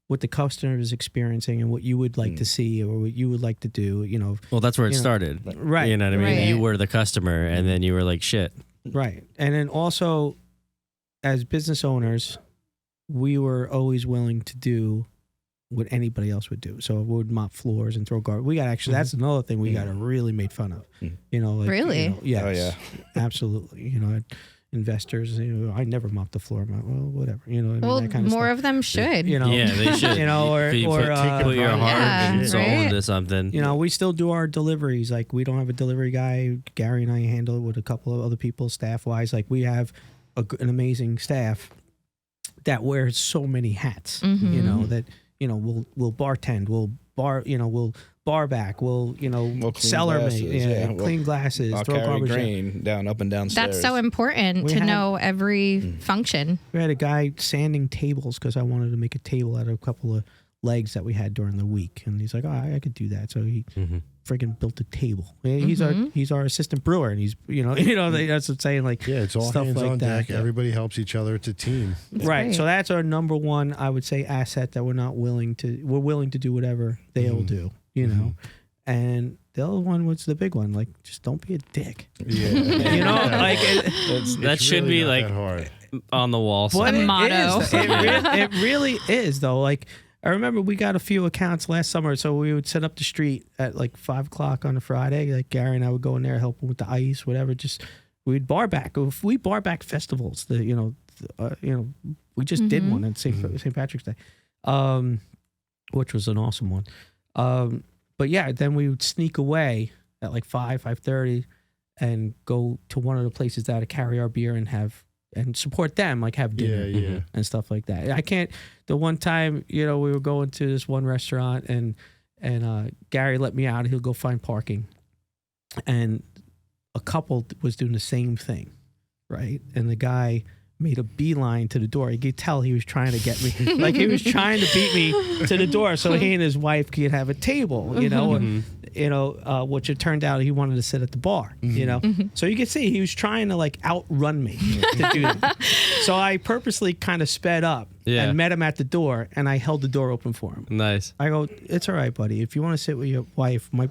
F: what the customer is experiencing and what you would like to see or what you would like to do, you know.
E: Well, that's where it
F: You know,
E: started.
F: right.
E: You know what I mean?
D: Right.
E: You were the customer and then you were like, shit.
F: Right. And then also, as business owners, we were always willing to do what anybody else would do. So we would mop floors and throw garbage. We got actually, that's another thing we got really made fun of.
G: Mhm.
F: You know, like,
D: Really?
F: You know, yes,
G: Oh, yeah.
F: absolutely. You know, investors, you know, I never mopped the floor. I'm like, well, whatever. You know, what I mean,
D: Well,
F: that kind of
D: more
F: stuff.
D: of them should.
F: You know,
E: Yeah, they should.
F: You know, or
E: You put your heart
D: Yeah,
E: and soul
D: right?
E: into something.
F: you know, we still do our deliveries. Like, we don't have a delivery guy. Gary and I handle it with a couple of other people, staff wise. Like, we have an amazing staff that wears so many hats.
D: Mhm.
F: You know, that, you know, we'll bartend, we'll bar back, we'll
G: clean
F: cellar
G: glasses,
F: make,
G: yeah, we'll-
F: clean glasses,
G: I'll
F: throw
G: carry
F: garbage out.
G: grain up and downstairs.
D: That's so important
F: We
D: to
F: had-
D: know every function.
F: We had a guy sanding tables because I wanted to make a table out of a couple of legs that we had during the week, and he's like, "Oh, I could do that." So he friggin' built a table. He's our assistant brewer, and he's that's what I'm saying. Like,
B: Yeah, it's all
F: stuff
B: hands
F: like
B: on
F: that.
B: deck. Everybody helps each other. It's a team.
F: Right.
D: great.
F: So that's our number one, I would say, asset that we're willing to do whatever they'll do, you know. And the other one was the big one, like, just don't be a dick.
B: Yeah,
F: You know, like,
E: That should be like
B: hard.
E: on the wall.
F: but
E: somewhere.
F: it
D: motto.
F: is. It really is, though. Like, I remember we got a few accounts last summer, so we would set up the street at like 5 o'clock on a Friday. Like, Gary and I would go in there, help them with the ice, whatever. Just we'd bar back. If we bar back festivals, we just did one at St. Patrick's Day, which was an awesome one. But But yeah, then we would sneak away at like 5:30 and go to one of the places that carry our beer and support them, like have dinner and stuff like that. I can't. The one time, we were going to this one restaurant and Gary let me out. He'll go find parking, and a couple was doing the same thing, right? And the guy made a beeline to the door. You could tell he was trying to get me, like he was trying to beat me to the door so he and his wife could have a table, which it turned out he wanted to sit at the bar, So you could see he was trying to like outrun me to do that. So I purposely kind of sped up and met him at the door, and I held the door open for him.
E: Nice.
F: I go, it's all right, buddy. If you want to sit with your wife, my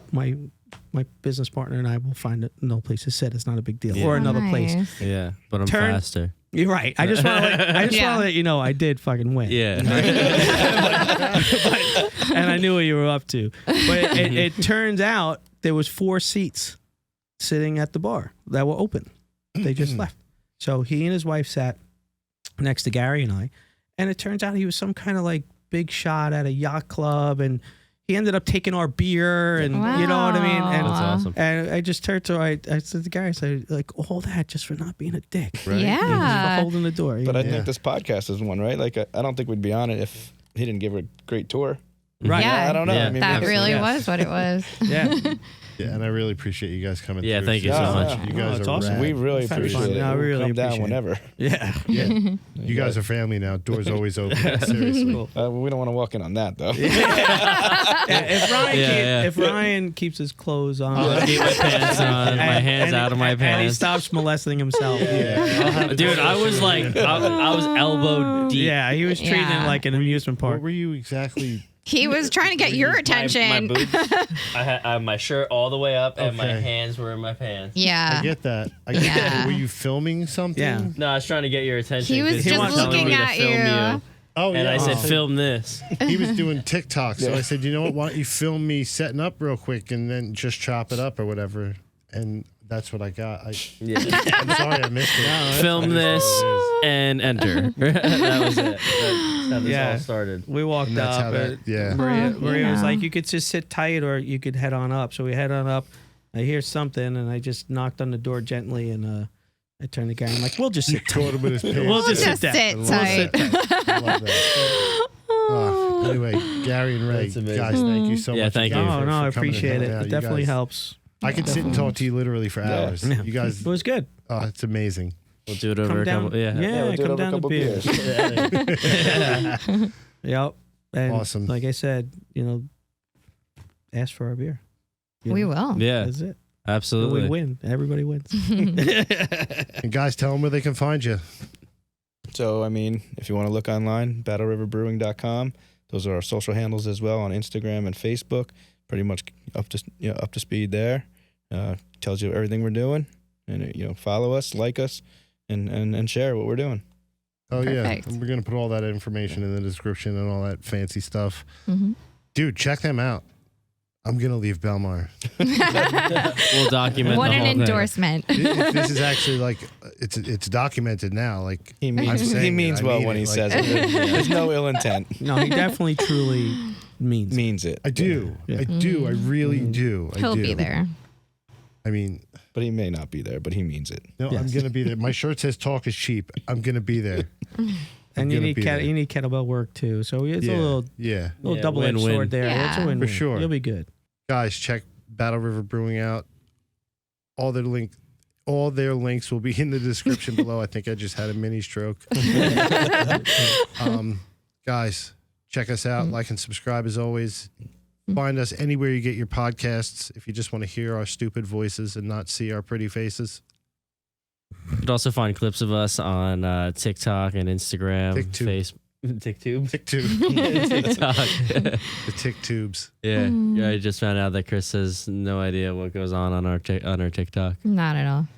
F: business partner and I will find no place to sit. It's not a big deal. Or another place.
E: Yeah, but I'm faster.
F: You're right. I just want to let you know I did fucking win.
E: Yeah.
F: And I knew what you were up to. But it turns out there was 4 seats sitting at the bar that were open. They just left. So he and his wife sat next to Gary and I. And it turns out he was some kind of like big shot at a yacht club, and he ended up taking our beer, and you know what I mean? And
E: that's awesome.
F: And I just turned to I said to Gary, I said, like, all that just for not being a dick.
B: Right?
D: Yeah.
F: Just for holding the door.
G: But I think this podcast is one, right? Like, I don't think we'd be on it if he didn't give her a great tour.
F: Right.
D: Yeah.
G: I don't know.
E: Yeah.
G: I mean,
D: That
G: maybe-
D: really was what it was.
F: Yeah.
B: Yeah, and I really appreciate you guys coming.
E: Yeah,
B: through.
E: thank you so much.
B: You guys
F: it's
B: are
F: awesome.
B: rad.
G: We really
F: It's had
G: appreciate
F: fun.
G: it.
F: No, I
G: We'll
F: really
G: come down
F: appreciate it.
G: whenever.
F: Yeah.
B: Yeah. You guys are family now. Doors always open. Seriously.
G: We don't want to walk in on that, though.
F: If Ryan keeps his clothes on,
E: I'll keep my pants on, my hands out of my
F: and he
E: pants.
F: stops molesting himself.
E: Dude, I was like, I was elbow deep.
F: Yeah, he was treating it like an amusement
B: What
F: park.
B: were you exactly?
D: He was trying to get your attention.
E: My boobs. I had my shirt all the way up, and my
B: Okay.
E: hands were in my pants.
D: Yeah.
B: I get that. I get
D: Yeah.
B: that. Were you filming something?
F: Yeah.
E: No, I was trying to get your attention.
D: He was
E: 'cause
F: just
E: were telling
D: looking
E: me to
D: at
E: film
D: you.
B: Oh,
E: And
B: yeah.
E: I said,
B: Oh.
E: film this.
B: He was doing TikTok, so I said, you know what? Why don't you film me setting up real quick and then just chop it up or whatever? And that's what I got. I'm sorry I missed it.
E: Film this and enter. That was it. That's how this all started.
F: We walked
B: And that's
F: up.
B: how that- yeah.
F: Maria was
D: Yeah.
F: like, you could just sit tight or you could head on up. So we head on up. I hear something, and I just knocked on the door gently, and I turned to Gary. I'm like, we'll just sit tight.
B: Caught him with his pants.
F: We'll just
D: Just
F: sit
D: sit
F: down.
D: tight.
B: I love that. Anyway, Gary and Ray,
E: That's amazing.
B: guys, thank you so
E: Yeah,
B: much.
E: thank
B: again
E: you.
F: Oh,
B: for-
F: no, I
B: for coming and
F: appreciate it.
B: hanging out.
F: It
B: You
F: definitely
B: guys-
F: helps.
B: I could sit and talk to you literally for hours.
F: Yeah.
B: You guys,
F: It was good.
B: it's amazing.
E: We'll do it over
F: Come
E: a
F: down.
E: couple. Yeah.
G: we'll do it
F: come
G: over a
F: down to
G: couple
F: beers. Yep. And
B: Awesome.
F: like I said, ask for our beer.
D: We will.
E: Yeah,
F: That's it.
E: absolutely.
F: We win. Everybody wins.
B: And guys, tell them where they can find you.
G: So, I mean, if you want to look online, battleriverbrewing.com. Those are our social handles as well on Instagram and Facebook. Pretty much up to speed there. Tells you everything we're doing, and follow us, like us, and share what we're doing.
B: Oh,
D: Perfect.
B: yeah. And we're going to put all that information in the description and all that fancy stuff.
D: Mhm.
B: Dude, check them out. I'm going to leave Belmar.
E: We'll document
D: What
E: the
D: an
E: whole thing.
D: endorsement.
B: This is actually like, it's documented now. Like,
G: He
B: I'm
G: means,
B: saying
G: he
B: it,
G: means
B: I
G: well
B: mean
G: when
B: it,
G: he
B: like-
G: says it. There's no ill intent.
F: No, he definitely truly means it.
G: Means it.
B: I do.
F: Yeah.
B: I do. I really do. I
D: He'll
B: do.
D: be there.
B: I mean,
G: But he may not be there, but he means it.
B: no, I'm
F: Yes.
B: going to be there. My shirt says talk is cheap. I'm going to be there.
F: And you
B: gonna
F: need
B: be there.
F: you need kettlebell work too. So it's
B: yeah.
F: a little
B: Yeah.
E: Yeah,
F: double-edged
E: win-win.
F: sword there.
D: Yeah.
F: It's a win-win.
B: For sure.
F: You'll be good.
B: Guys, check Battle River Brewing out. All their links will be in the description below. I think I just had a mini stroke. Guys, check us out. Like and subscribe as always. Find us anywhere you get your podcasts if you just want to hear our stupid voices and not see our pretty faces.
E: You can also find clips of us on TikTok and Instagram,
B: TikTube.
E: Facebook. TikTube?
B: TikTube.
E: TikTok.
B: The tick tubes.
E: Yeah, I just found out that Kris has no idea what goes on our TikTok.
D: Not at all.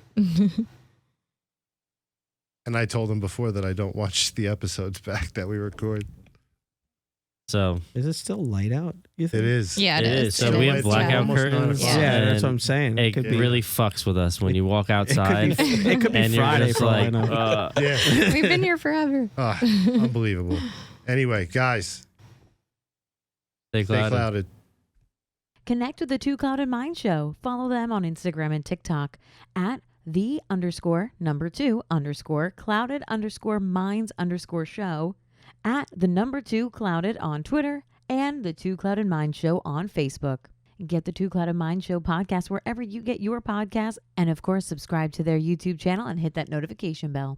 B: And I told him before that I don't watch the episodes back that we record.
E: So
F: Is it still light out? You
B: It
F: think?
B: is.
D: Yeah,
E: it is. So
B: Still
E: we
B: light.
E: have
B: It's
E: blackout
B: almost 9
E: curtains.
B: o'clock.
F: Yeah, that's
E: and
F: what I'm saying.
E: It
F: could be,
E: really fucks with us when you walk
F: it
E: outside.
F: could be
E: and you're
F: Friday
E: just
F: for all I
E: like,
F: know.
B: Yeah.
D: We've been here forever.
B: Unbelievable. Anyway, guys,
E: stay
B: stay
E: clouded.
B: clouded.
H: Connect with the Two Clouded Mind Show. Follow them on Instagram and TikTok at @the__clouded_minds_show, at @2 clouded on Twitter, and the Two Clouded Mind Show on Facebook. Get the Two Clouded Mind Show podcast wherever you get your podcasts, and of course, subscribe to their YouTube channel and hit that notification bell.